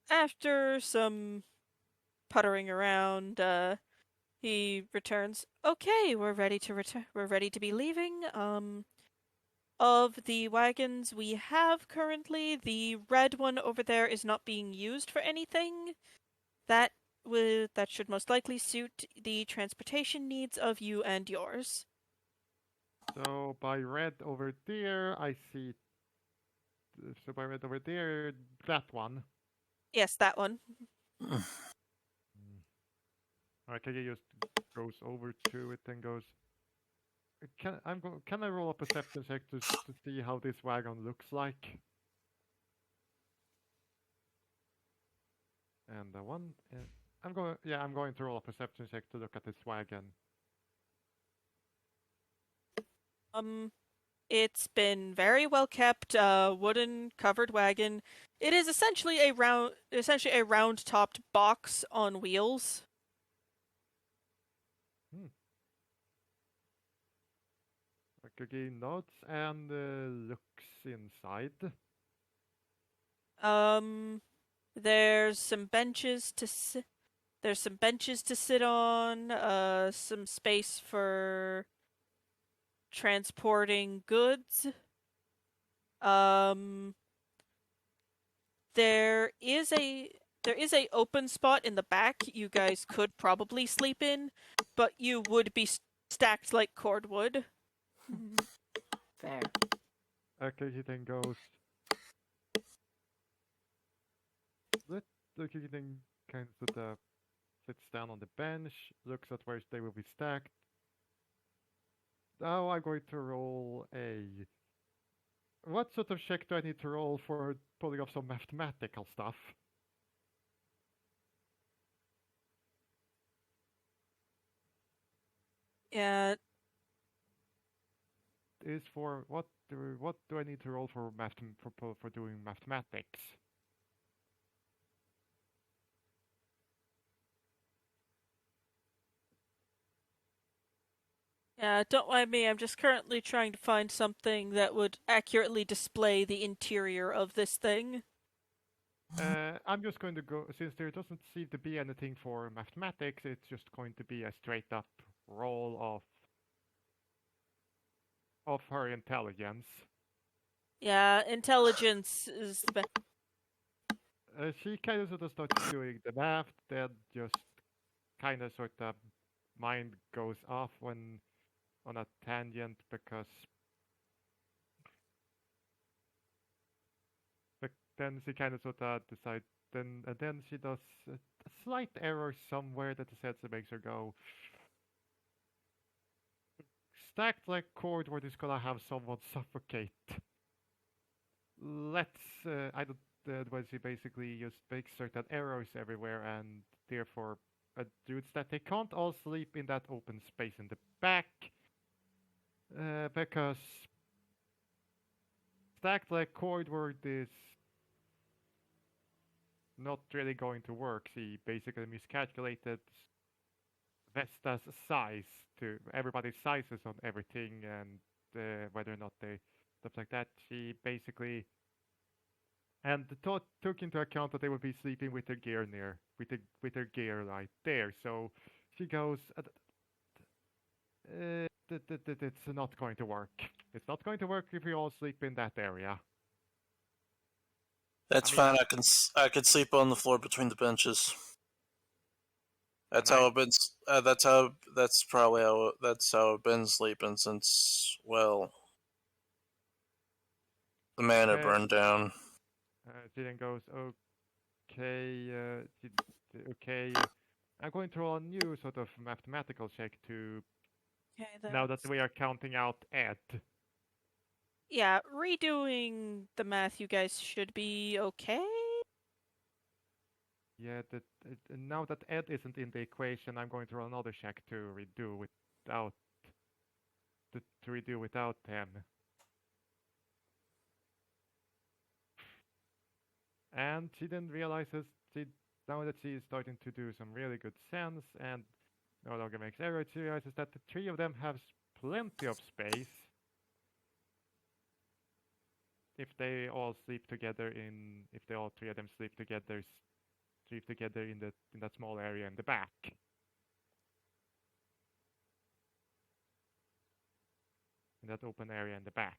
after some puttering around, he returns. Okay, we're ready to return. We're ready to be leaving. Of the wagons we have currently, the red one over there is not being used for anything. That should most likely suit the transportation needs of you and yours. So by red over there, I see. So by red over there, that one. Yes, that one. Alright, Kage just goes over to it and goes. Can I roll a perception check to see how this wagon looks like? And the one, I'm going to roll a perception check to look at this wagon. It's been very well kept, wooden covered wagon. It is essentially a round topped box on wheels. Kage nods and looks inside. There's some benches to sit on, some space for transporting goods. There is there is a open spot in the back you guys could probably sleep in, but you would be stacked like cordwood. Fair. Okay, he then goes. He then kind of sits down on the bench, looks at where they will be stacked. Now I'm going to roll a. What sort of check do I need to roll for pulling off some mathematical stuff? Yeah, Is for what do I need to roll for for doing mathematics? yeah, don't mind me. I'm just currently trying to find something that would accurately display the interior of this thing. I'm just going to go, since there doesn't seem to be anything for mathematics, it's just going to be a straight up roll of her intelligence. Yeah, intelligence is the best. She kind of sort of starts doing the math, then just kind of sort of mind goes off when on a tangent because then she kind of sort of decides then she does a slight error somewhere that the sensor makes her go stacked like cordwood is gonna have someone suffocate. Let's I don't when she basically just makes certain errors everywhere and therefore dudes that they can't all sleep in that open space in the back because stacked like cordwood is not really going to work. She basically miscalculated Vesta's size to everybody's sizes on everything and whether or not they stuff like that. She basically and took into account that they would be sleeping with their gear with their gear right there. So she goes, it's not going to work. It's not going to work if we all sleep in that area. That's I mean, fine. I can sleep on the floor between the benches. That's And how I've been. That's probably how. That's how I've been sleeping since. Well, the manor Okay. burned down. She then goes, okay, okay. I'm going to roll a new sort of mathematical check to Okay, now that we are counting out Ed. yeah, redoing the math, you guys should be okay. Yeah, now that Ed isn't in the equation, I'm going to roll another check to redo without to redo without him. And she then realizes now that she is starting to do some really good sense and no longer makes errors, she realizes that the three of them have plenty of space if they all sleep together if they all three of them sleep together in that small area in the back. In that open area in the back.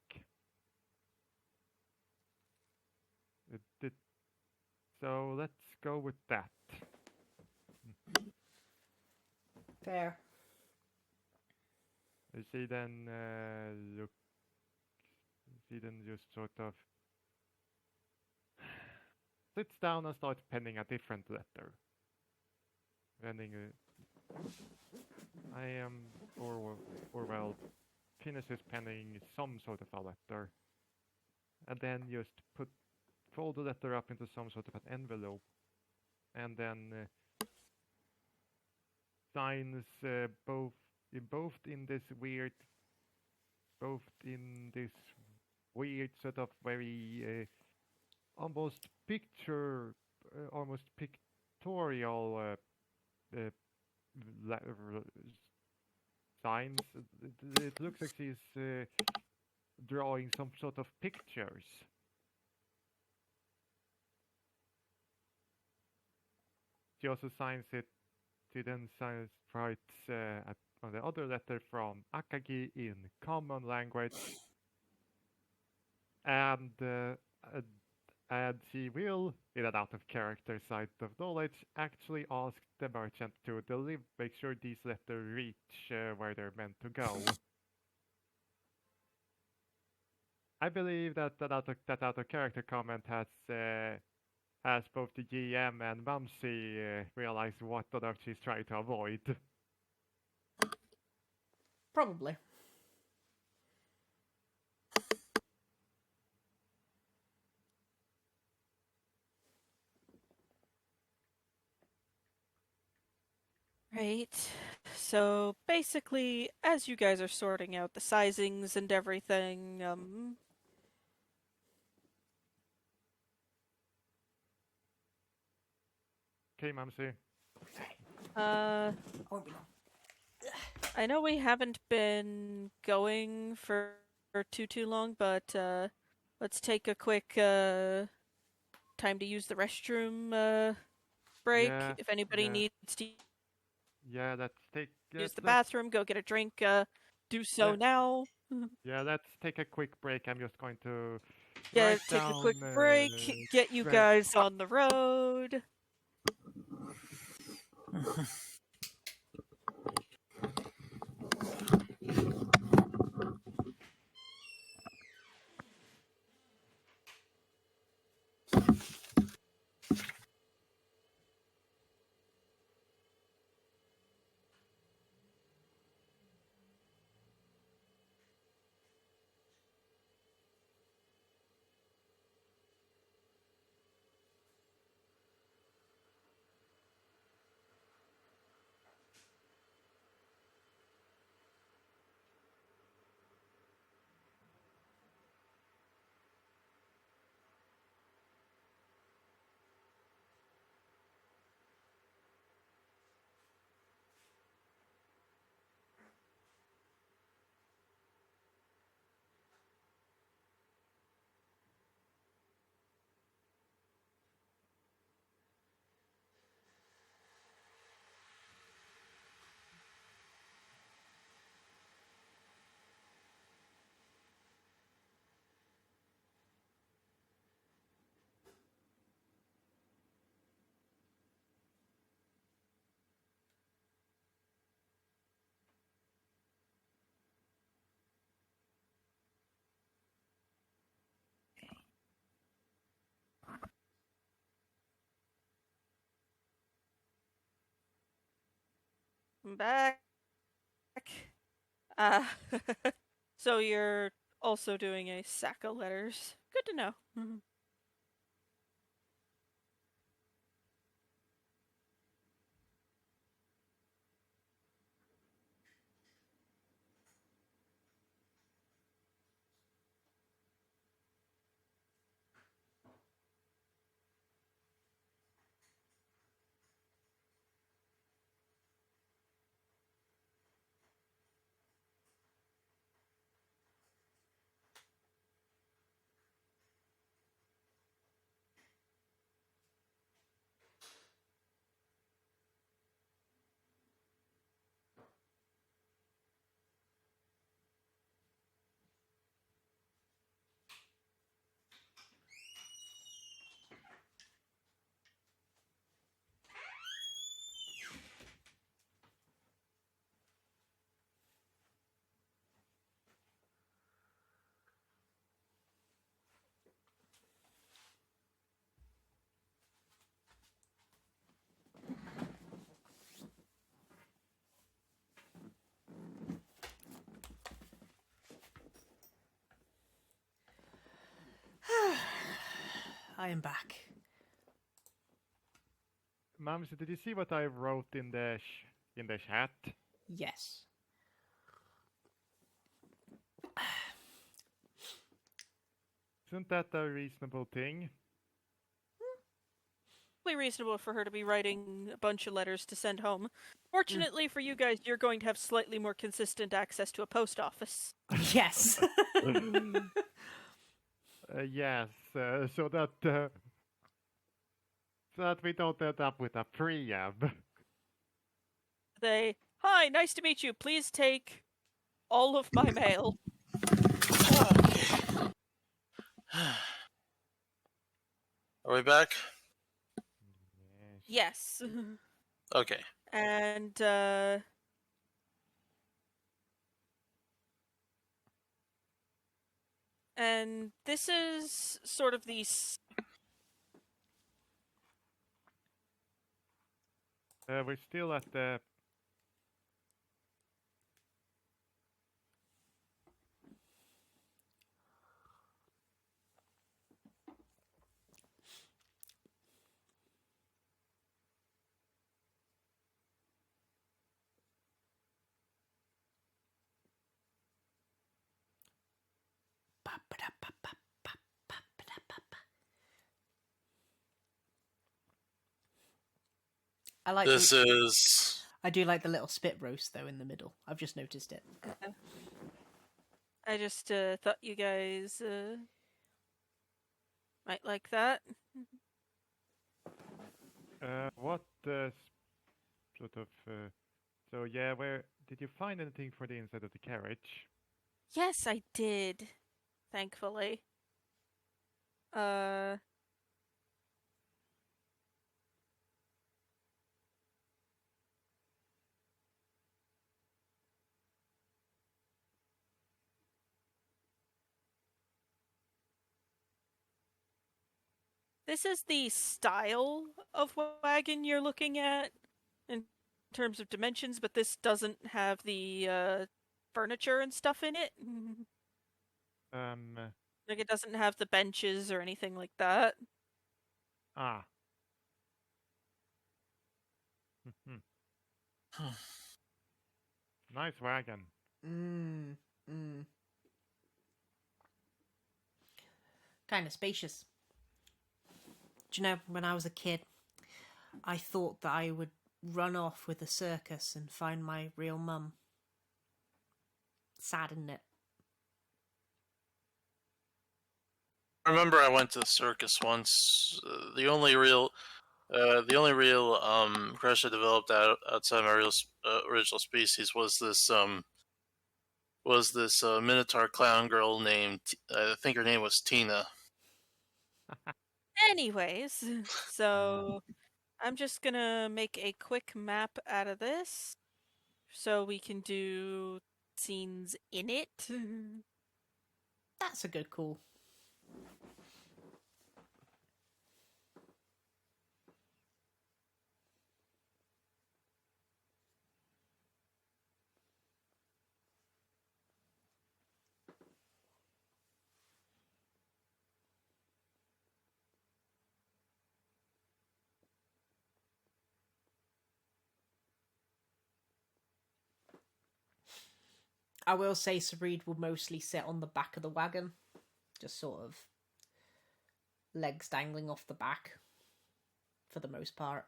So let's go with that. Fair. She then she then just sort of sits down and starts penning a different letter. Penning I am Orwell finishes penning some sort of a letter, and then just fold the letter up into some sort of an envelope, and then signs both in this weird sort of very almost pictorial signs. It looks like she's drawing some sort of pictures. She also signs it. She then writes on the other letter from Akagi in common language, and And she will, in an out-of-character site of knowledge, actually ask the merchant to make sure these letters reach where they're meant to go. I believe that that out-of-character comment has both the GM and Mumsy realized what on earth she's trying to avoid. Probably. Right. So basically, as you guys are sorting out the sizings and everything, Okay, Mumsy. Won't be long. I know we haven't been going for too long, but let's take a quick time to use the restroom break. Yeah, If anybody yeah. needs to Yeah, let's use the bathroom, go get a drink, do so Yeah. now. Yeah, let's take a quick break. I'm just going to Yeah, write take a quick down, break, get you right. guys on the road. I'm back. Uh, so you're also doing a sack of letters. Good to know. I am back. Mumsy, did you see what I wrote in the chat? Yes. Isn't that a reasonable thing? Probably reasonable for her to be writing a bunch of letters to send home. Fortunately for you guys, you're going to have slightly more consistent access to a post office. Yes. Yes, so that we don't end up with a preamp. Hi, nice to meet you. Please take all of my mail. Are we back? Yes. Okay. And this is sort of the We're still at the. I like This the, is. I do like the little spit roast though in the middle. I've just noticed it. I just thought you guys might like that. What sort of? So yeah, where did you find anything for the inside of the carriage? Yes, I did. Thankfully. Uh This is the style of wagon you're looking at in terms of dimensions, but this doesn't have the furniture and stuff in it. Um. Like it doesn't have the benches or anything like that. Ah. Mhm. Nice wagon. Kind of spacious. Do you know, when I was a kid, I thought that I would run off with a circus and find my real mum. Sad, isn't it? I remember I went to the circus once. The only real crush I developed outside my original species was this Minotaur clown girl named I think her name was Tina. Anyways, so I'm just gonna make a quick map out of this so we can do scenes in it. That's a good call. I will say Sareed will mostly sit on the back of the wagon, just sort of legs dangling off the back for the most part.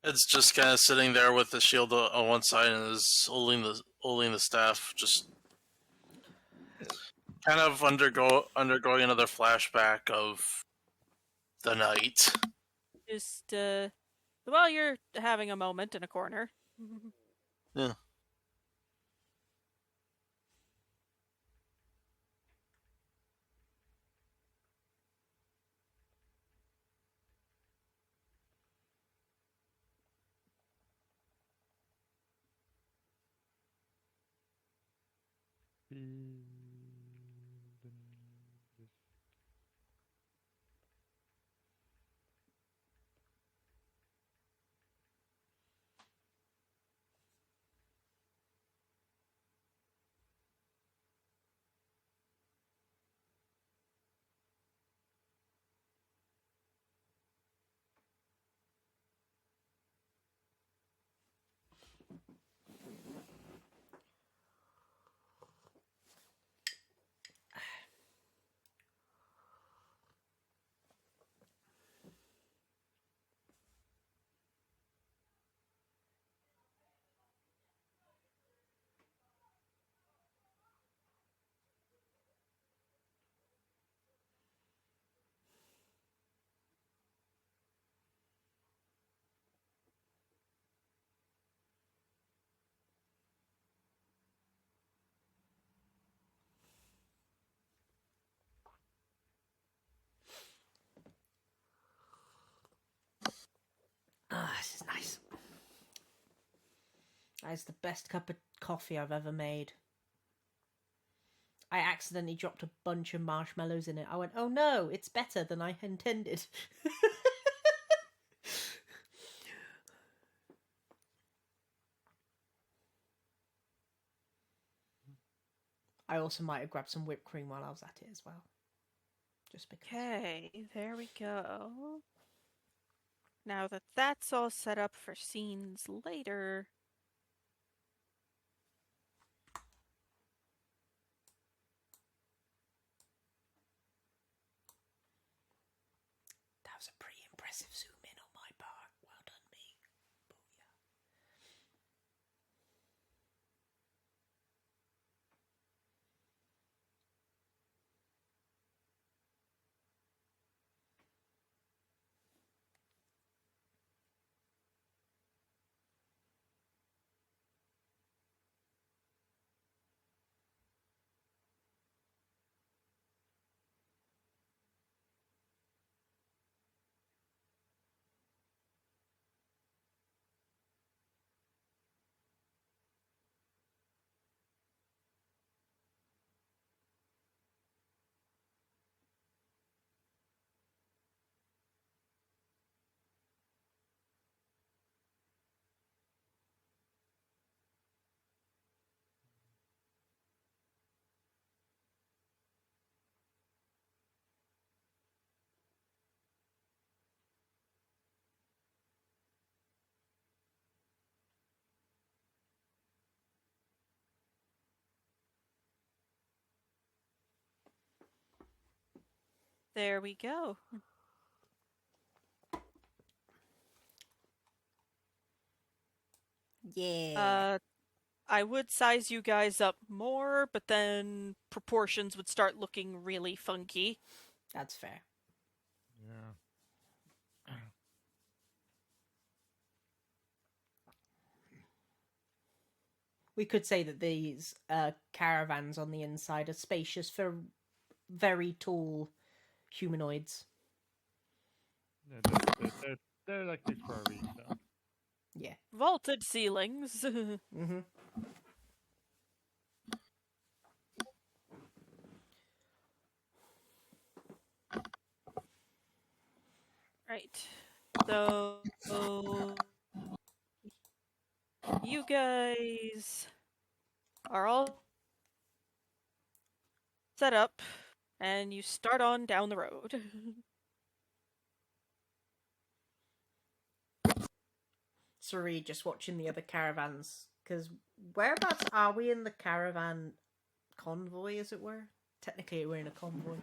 It's just kind of sitting there with the shield on one side and is holding the staff, just kind of undergoing another flashback of the night. Just while you're having a moment in a corner. Yeah. That's the best cup of coffee I've ever made. I accidentally dropped a bunch of marshmallows in it. I went, oh no, it's better than I intended. I also might have grabbed some whipped cream while I was at it as well. Just because. Okay, there we go. Now that that's all set up for scenes later. That was a pretty impressive zoom in on my part. Well done, me. Booyah. There we go. Yeah. I would size you guys up more, but then proportions would start looking really funky. That's fair. Yeah. We could say that these caravans on the inside are spacious for very tall humanoids. Yeah, they're like this for a reason. Yeah. Vaulted ceilings. Mm-hmm. Right. So you guys are all set up and you start on down the road. Sorry, just watching the other caravans. Because whereabouts are we in the caravan convoy, as it were? Technically, we're in a convoy.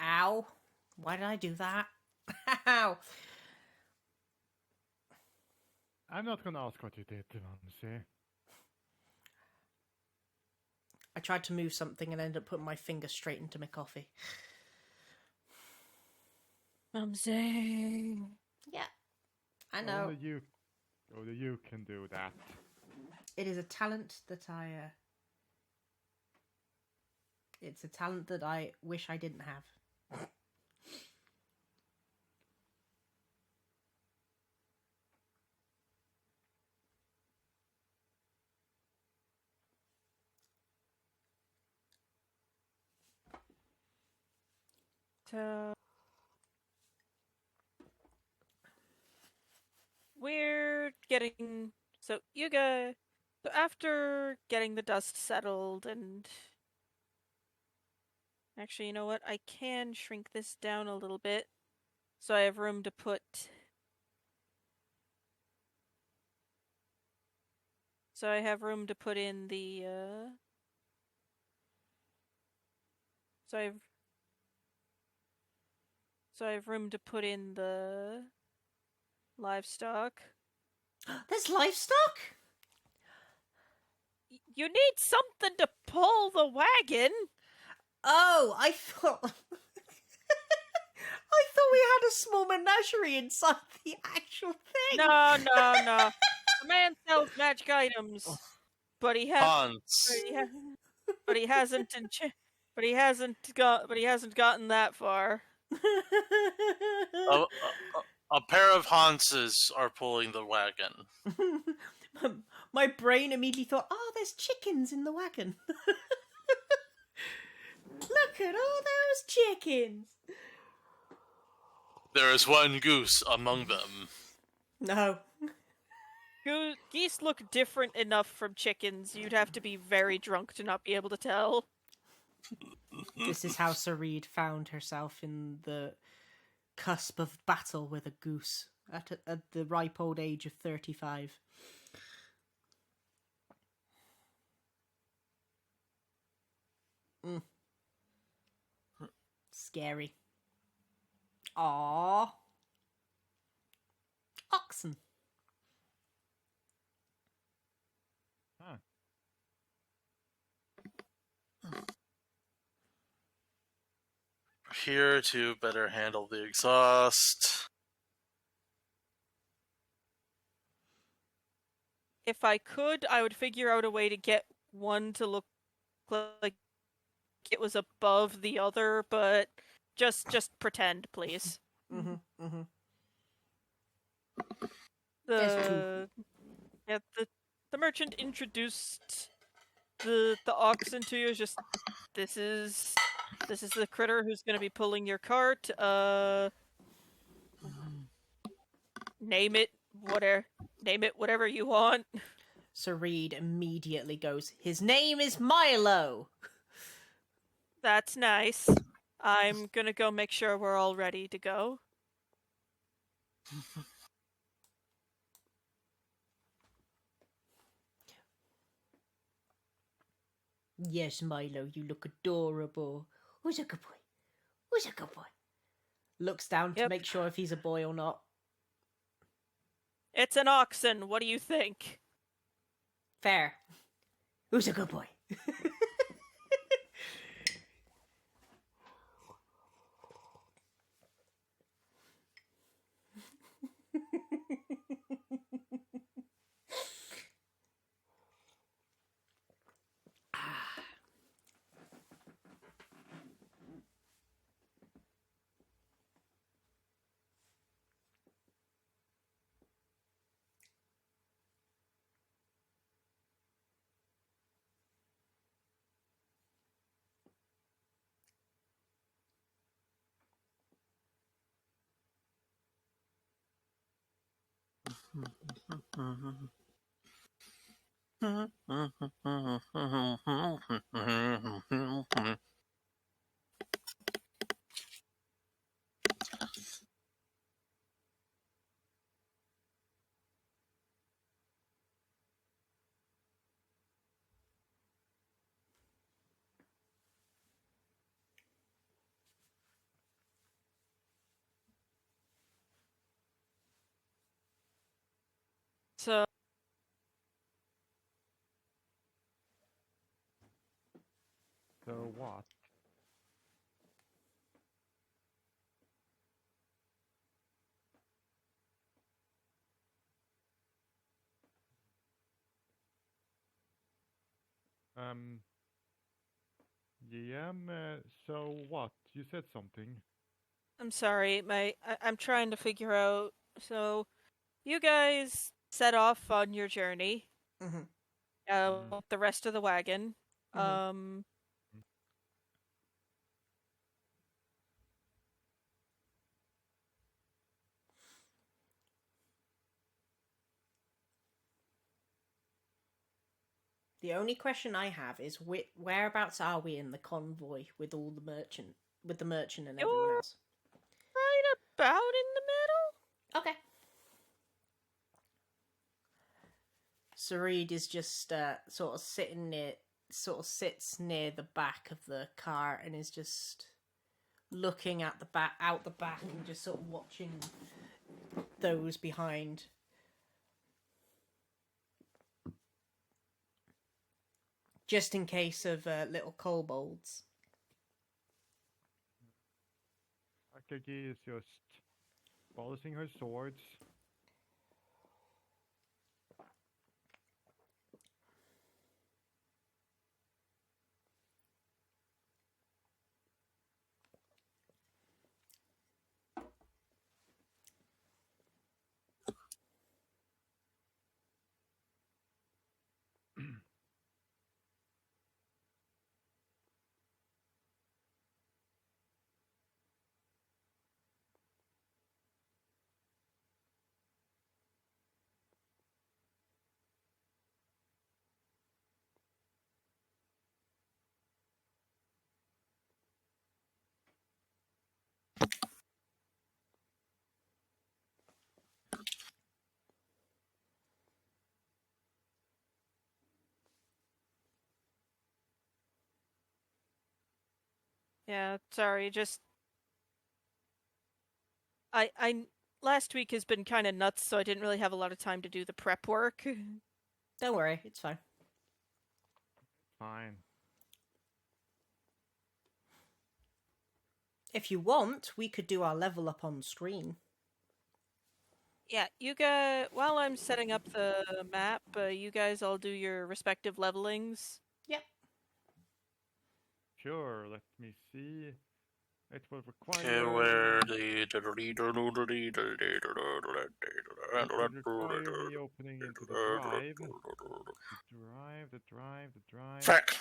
Ow. Why did I do that? Ow. I'm not gonna ask what you did, Mumsy. I tried to move something and ended up putting my finger straight into my coffee. Mumsy. Yeah. I know. Only you can do that. It is a talent that it's a talent that I wish I didn't have. So we're getting so after getting the dust settled and actually, you know what? I can shrink this down a little bit so I have room to put in the so I have room to put in the livestock. There's livestock? You need something to pull the wagon. Oh, I thought we had a small menagerie inside the actual thing. No. The man sells magic items, but he has, Hans. but he hasn't, but he hasn't gotten that far. A pair of Hanses are pulling the wagon. My brain immediately thought, oh, there's chickens in the wagon. Look at all those chickens. There is one goose among them. No. Geese look different enough from chickens. You'd have to be very drunk to not be able to tell. This is how Sarid found herself in the cusp of battle with a goose at the ripe old age of 35. Scary. Aww. Oxen. Huh. Here to better handle the exhaust. If I could, I would figure out a way to get one to look like it was above the other, but just pretend, please. The merchant introduced the oxen to you. Just this is the critter who's going to be pulling your cart. Name it whatever you want. Sarid immediately goes, his name is Milo. That's nice. I'm gonna go make sure we're all ready to go. Yes, Milo, you look adorable. Who's a good boy? Who's a good boy? Looks down to Yep. make sure if he's a boy or not. It's an oxen. What do you think? Fair. Who's a good boy? So So what? So what? You said something. I'm sorry, I'm trying to figure out. So, you guys set off on your journey. Mhm. With the rest of the wagon. Mhm. The only question I have is whereabouts are we in the convoy with all the merchant and everyone You're else? right about in the middle. Okay. Sarid is just sort of sits near the back of the car and is just looking at out the back and just sort of watching those behind. Just in case of little kobolds. Akagi is just polishing her swords. Yeah, sorry, just I last week has been kind of nuts, so I didn't really have a lot of time to do the prep work. Don't worry, it's fine. Fine. If you want, we could do our level up on screen. Yeah, you guys, while I'm setting up the map, you guys all do your respective levelings. Yep. Sure, let me see. It will Okay, require... where It would require me opening into the drive. The drive. Fuck.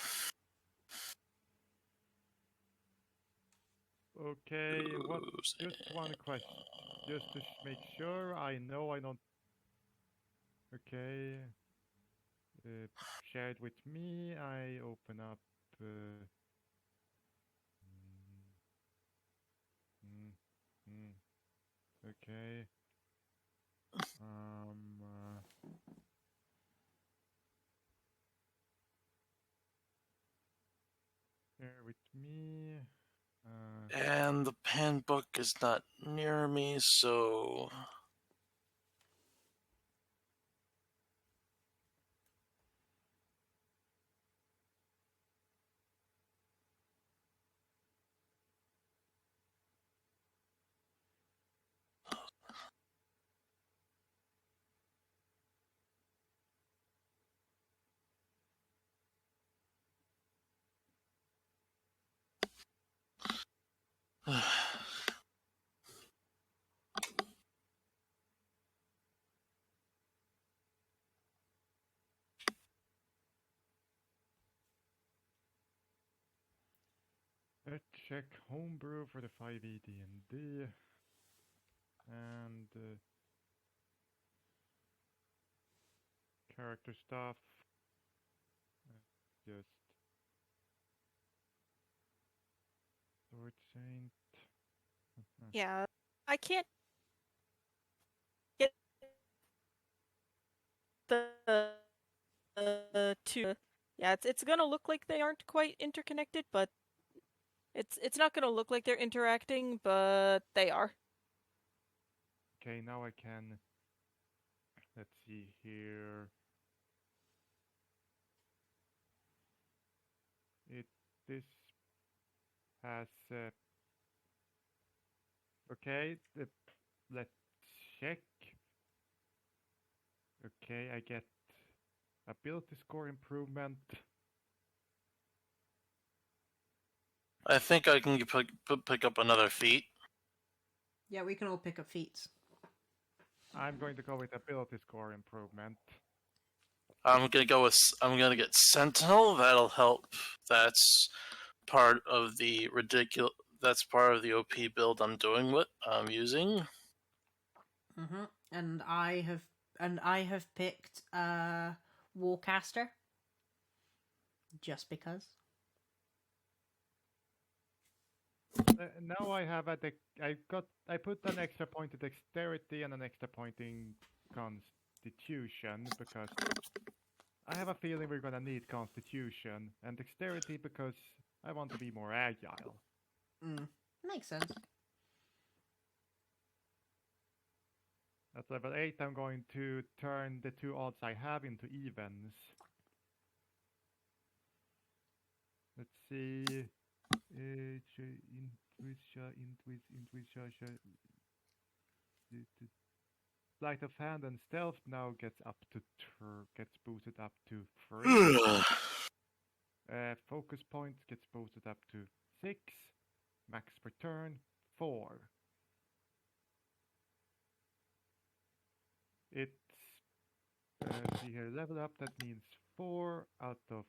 Okay, what? Just one question. Just to make sure I know I don't... Okay. Share it with me. I open up... Okay. Share with me. And the handbook is not near me, so... Let's check homebrew for the 5e D&D. And character stuff. Just Sword Saint. Yeah, I can't get the two. Yeah, it's gonna look like they aren't quite interconnected, but it's not gonna look like they're interacting, but they are. Okay, now I can. Let's see here. This has okay. Let's check. Okay, I get ability score improvement. I think I can pick up another feat. Yeah, we can all pick up feats. I'm going to go with ability score improvement. I'm gonna get Sentinel. That'll help. That's part of the That's part of the OP build I'm using. Mm-hmm. And I have picked Warcaster. Just because. Now I have I put an extra point in dexterity and an extra point in constitution because I have a feeling we're gonna need constitution and dexterity because I want to be more agile. Makes sense. At level 8 I'm going to turn the two odds I have into evens. Let's see. Sleight of hand and stealth now gets boosted up to 3. Focus points gets boosted up to 6. Max per turn 4. It's see here, level up. That means 4 out of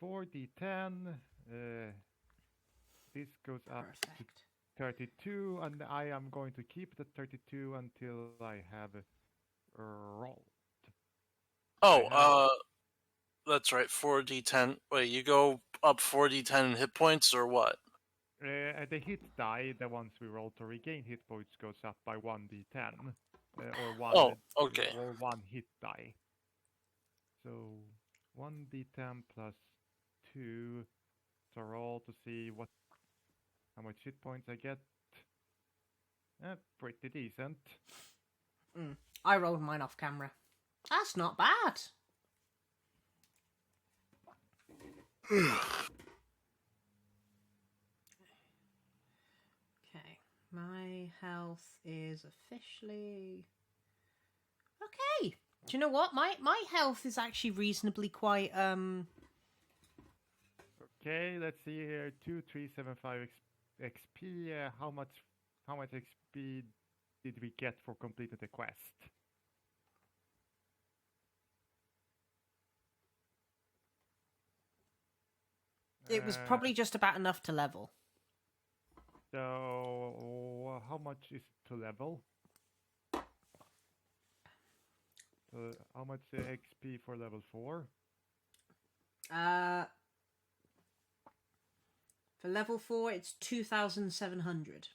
4d10. This goes up to Perfect. 32, and I am going to keep the 32 until I have rolled. Oh, that's right. 4d10. Wait, you go up 4d10 in hit points or what? The hit die, the ones we roll to regain hit points, goes up by 1d10. Or one. Oh, okay. Or 1 hit die. So 1d10 plus 2 to roll to see how much hit points I get. Pretty decent. I rolled mine off camera. That's not bad. Okay, my health is officially okay. Do you know what? My health is actually reasonably quite Okay, let's see here. 2375 XP. How much XP did we get for completing the quest? It was probably just about enough to level. So how much is it to level? How much XP for level 4? For level 4, it's 2,700.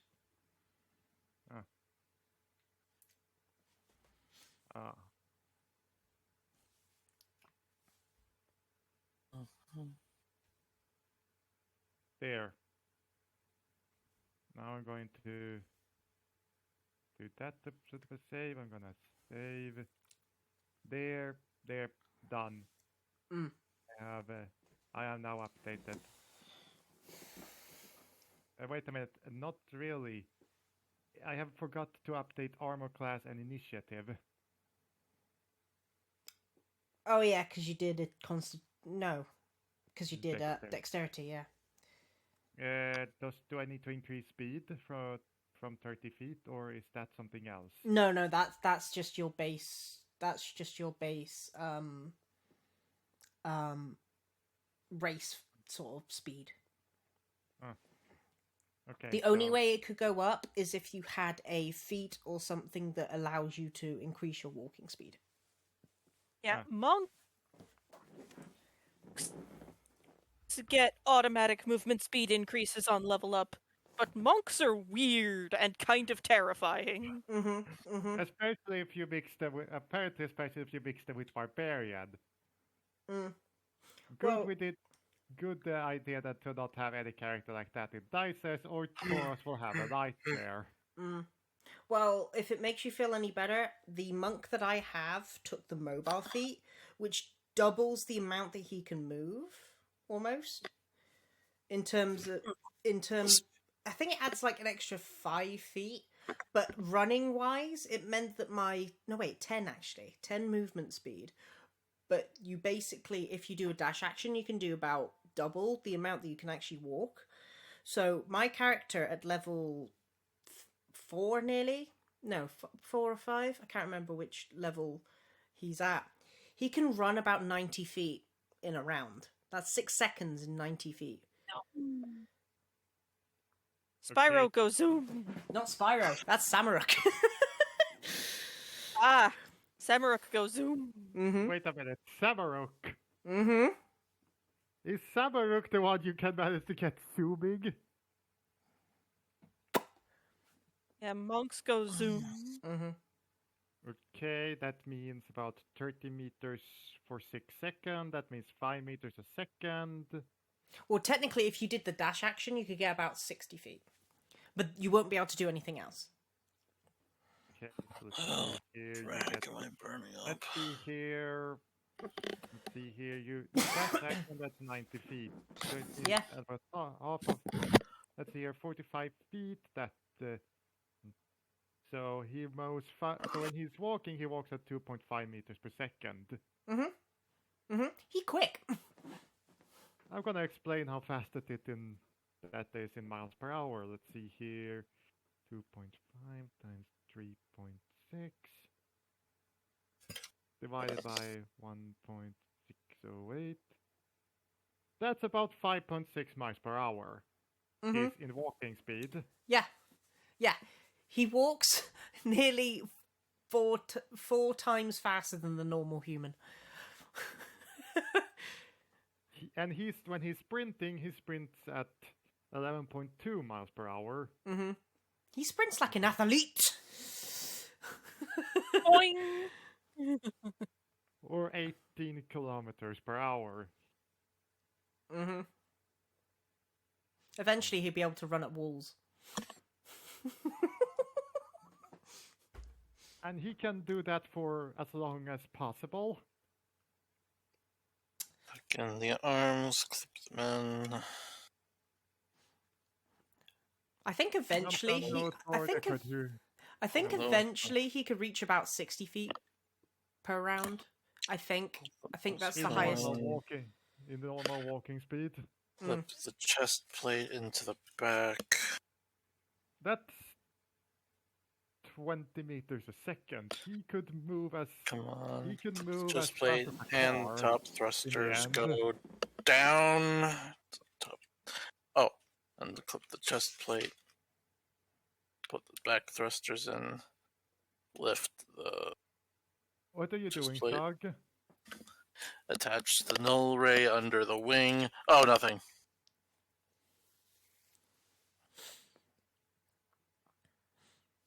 There. Now I'm going to do that to save. I'm gonna save. There, done. I am now updated. Wait a minute, not really. I have forgot to update armor class and initiative. Oh yeah, because you did a constant. No, because you did Dexterity. dexterity. Yeah. Do I need to increase speed from 30 feet, or is that something else? No, that's just your base. That's just your base. Race sort of speed. Okay. The only way it could go up is if you had a feat or something that allows you to increase your walking speed. Yeah, monks get automatic movement speed increases on level up, but monks are weird and kind of terrifying. Especially if you mix them with, especially if you mix them with barbarian. Good idea that to not have any character like that in Dices, or Taurus will have a nightmare. Well, if it makes you feel any better, the monk that I have took the mobile feat, which doubles the amount that he can move, almost. In terms, I think it adds like an extra 5 feet, but running wise, it meant that 10 actually, 10 movement speed. But you basically, if you do a dash action, you can do about double the amount that you can actually walk. So my character at level 4 nearly, no, 4 or 5, I can't remember which level he's at. He can run about 90 feet in a round. That's 6 seconds in 90 feet. Spyro goes zoom. Not Spyro, that's Samuruk. Samuruk goes zoom. Wait a minute, Samuruk. Mm-hmm. Is Samuruk the one you can manage to get zooming? Yeah, monks go zoom. Okay, that means about 30 meters for 6 seconds. That means 5 meters a second. Well, technically, if you did the dash action, you could get about 60 feet. But you won't be able to do anything else. Okay, so let's see here. Am I burning up? Let's see here. Let's see here. That section, that's 90 feet. So it's Yeah. about half of. Let's see here, 45 feet. So he moves. So when he's walking, he walks at 2.5 meters per second. He quick. I'm gonna explain how fast that is in miles per hour. Let's see here, 2.5 times 3.6 divided by 1.608. That's about 5.6 miles per hour. Is in walking speed. Yeah. He walks nearly four times faster than the normal human. And when he's sprinting, he sprints at 11.2 miles per hour. He sprints like an athlete. Boing! Or 18 kilometers per hour. Eventually, he'll be able to run at walls. And he can do that for as long as possible. Again, the arms, clip them in. I think eventually eventually he could reach about 60 feet per round. I think that's the highest. In the normal walking speed. Flip the chest plate into the back. That's 20 meters a second. He could move as. Come on. He can move Chest as plate fast as a and car top in the thrusters end. go down. Top. Oh, and clip the chest plate. Put the back thrusters in. Lift the. What are you Chest doing, plate. Doug? Attach the null ray under the wing. Oh, nothing.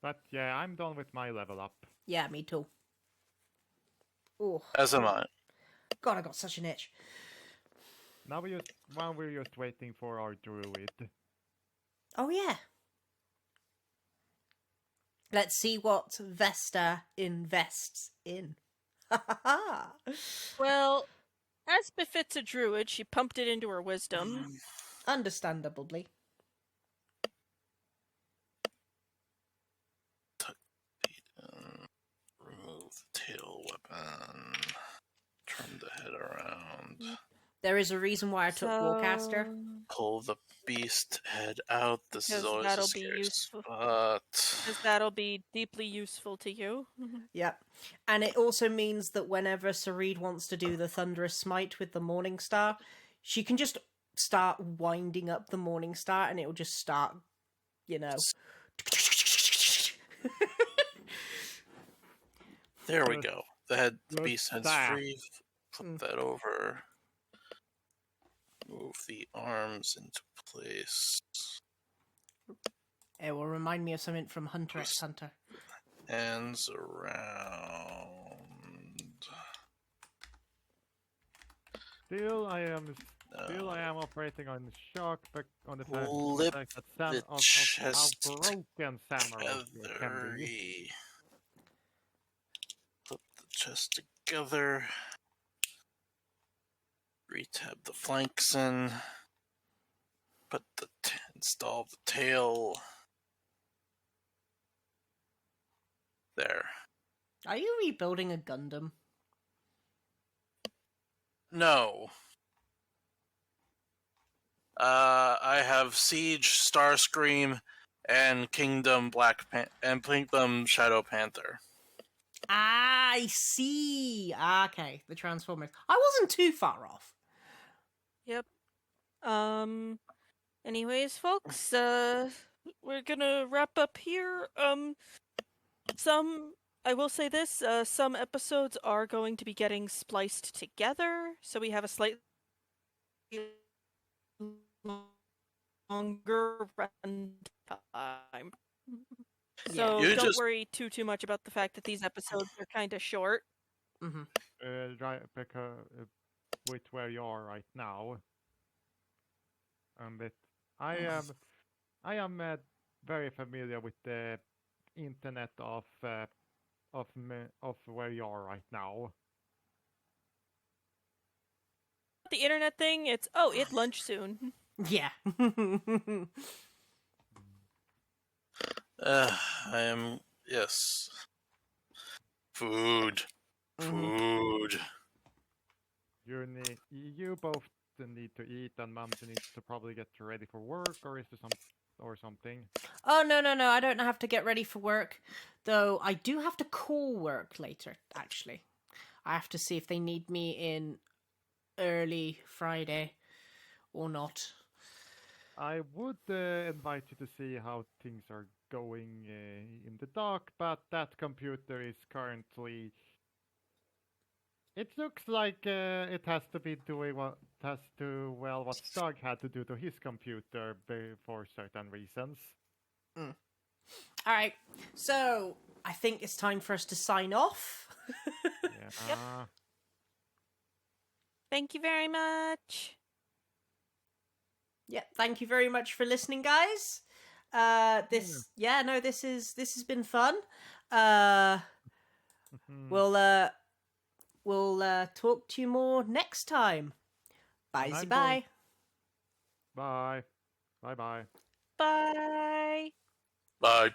But yeah, I'm done with my level up. Yeah, me too. Oh, As am I. God, I got such an itch. Now we're just waiting for our druid. Oh yeah. Let's see what Vesta invests in. Well, as befits a druid, she pumped it into her wisdom. Understandably. Remove the tail weapon. Turn the head around. There is a reason why I took Warcaster. Pull the beast head out. This is Because always that'll a be scary useful. spot. Because that'll be deeply useful to you. Yep. And it also means that whenever Sareed wants to do the Thunderous Smite with the Morning Star, she can just start winding up the Morning Star and it will just start, There we go. The beast head's free. Flip that over. Move the arms into place. It will remind me of something from Hunter x Hunter. Hands around. Still, I am operating on shock, but on the fact Flip that the how chest broken Samurai can be. together. Flip the chest together. Retab the flanks in. Install the tail. There. Are you rebuilding a Gundam? No. I have Siege, Starscream, and Kingdom Kingdom Shadow Panther. I see. Okay, the Transformers. I wasn't too far off. Yep. Anyways, folks, we're gonna wrap up here. I will say this, some episodes are going to be getting spliced together, so we have a slightly longer run time. So don't worry too much about the fact that these episodes are kind of short. Right, with where you are right now. But I am very familiar with the internet of where you are right now. the internet thing, it's eat lunch soon. Yeah. I am yes. Food. Food. You both need to eat, and Mom needs to probably get ready for work, or is there something? Oh, no. I don't have to get ready for work. Though I do have to call work later, actually. I have to see if they need me in early Friday or not. I would invite you to see how things are going in the dock, but that computer is currently. It looks like it has to be doing what Stug had to do to his computer for certain reasons. All right, so I think it's time for us to sign off. Yeah. Thank you very much. Yeah, thank you very much for listening, guys. This has been fun. We'll talk to you more next time. Bye. Bye. Bye. Bye. Bye. Bye.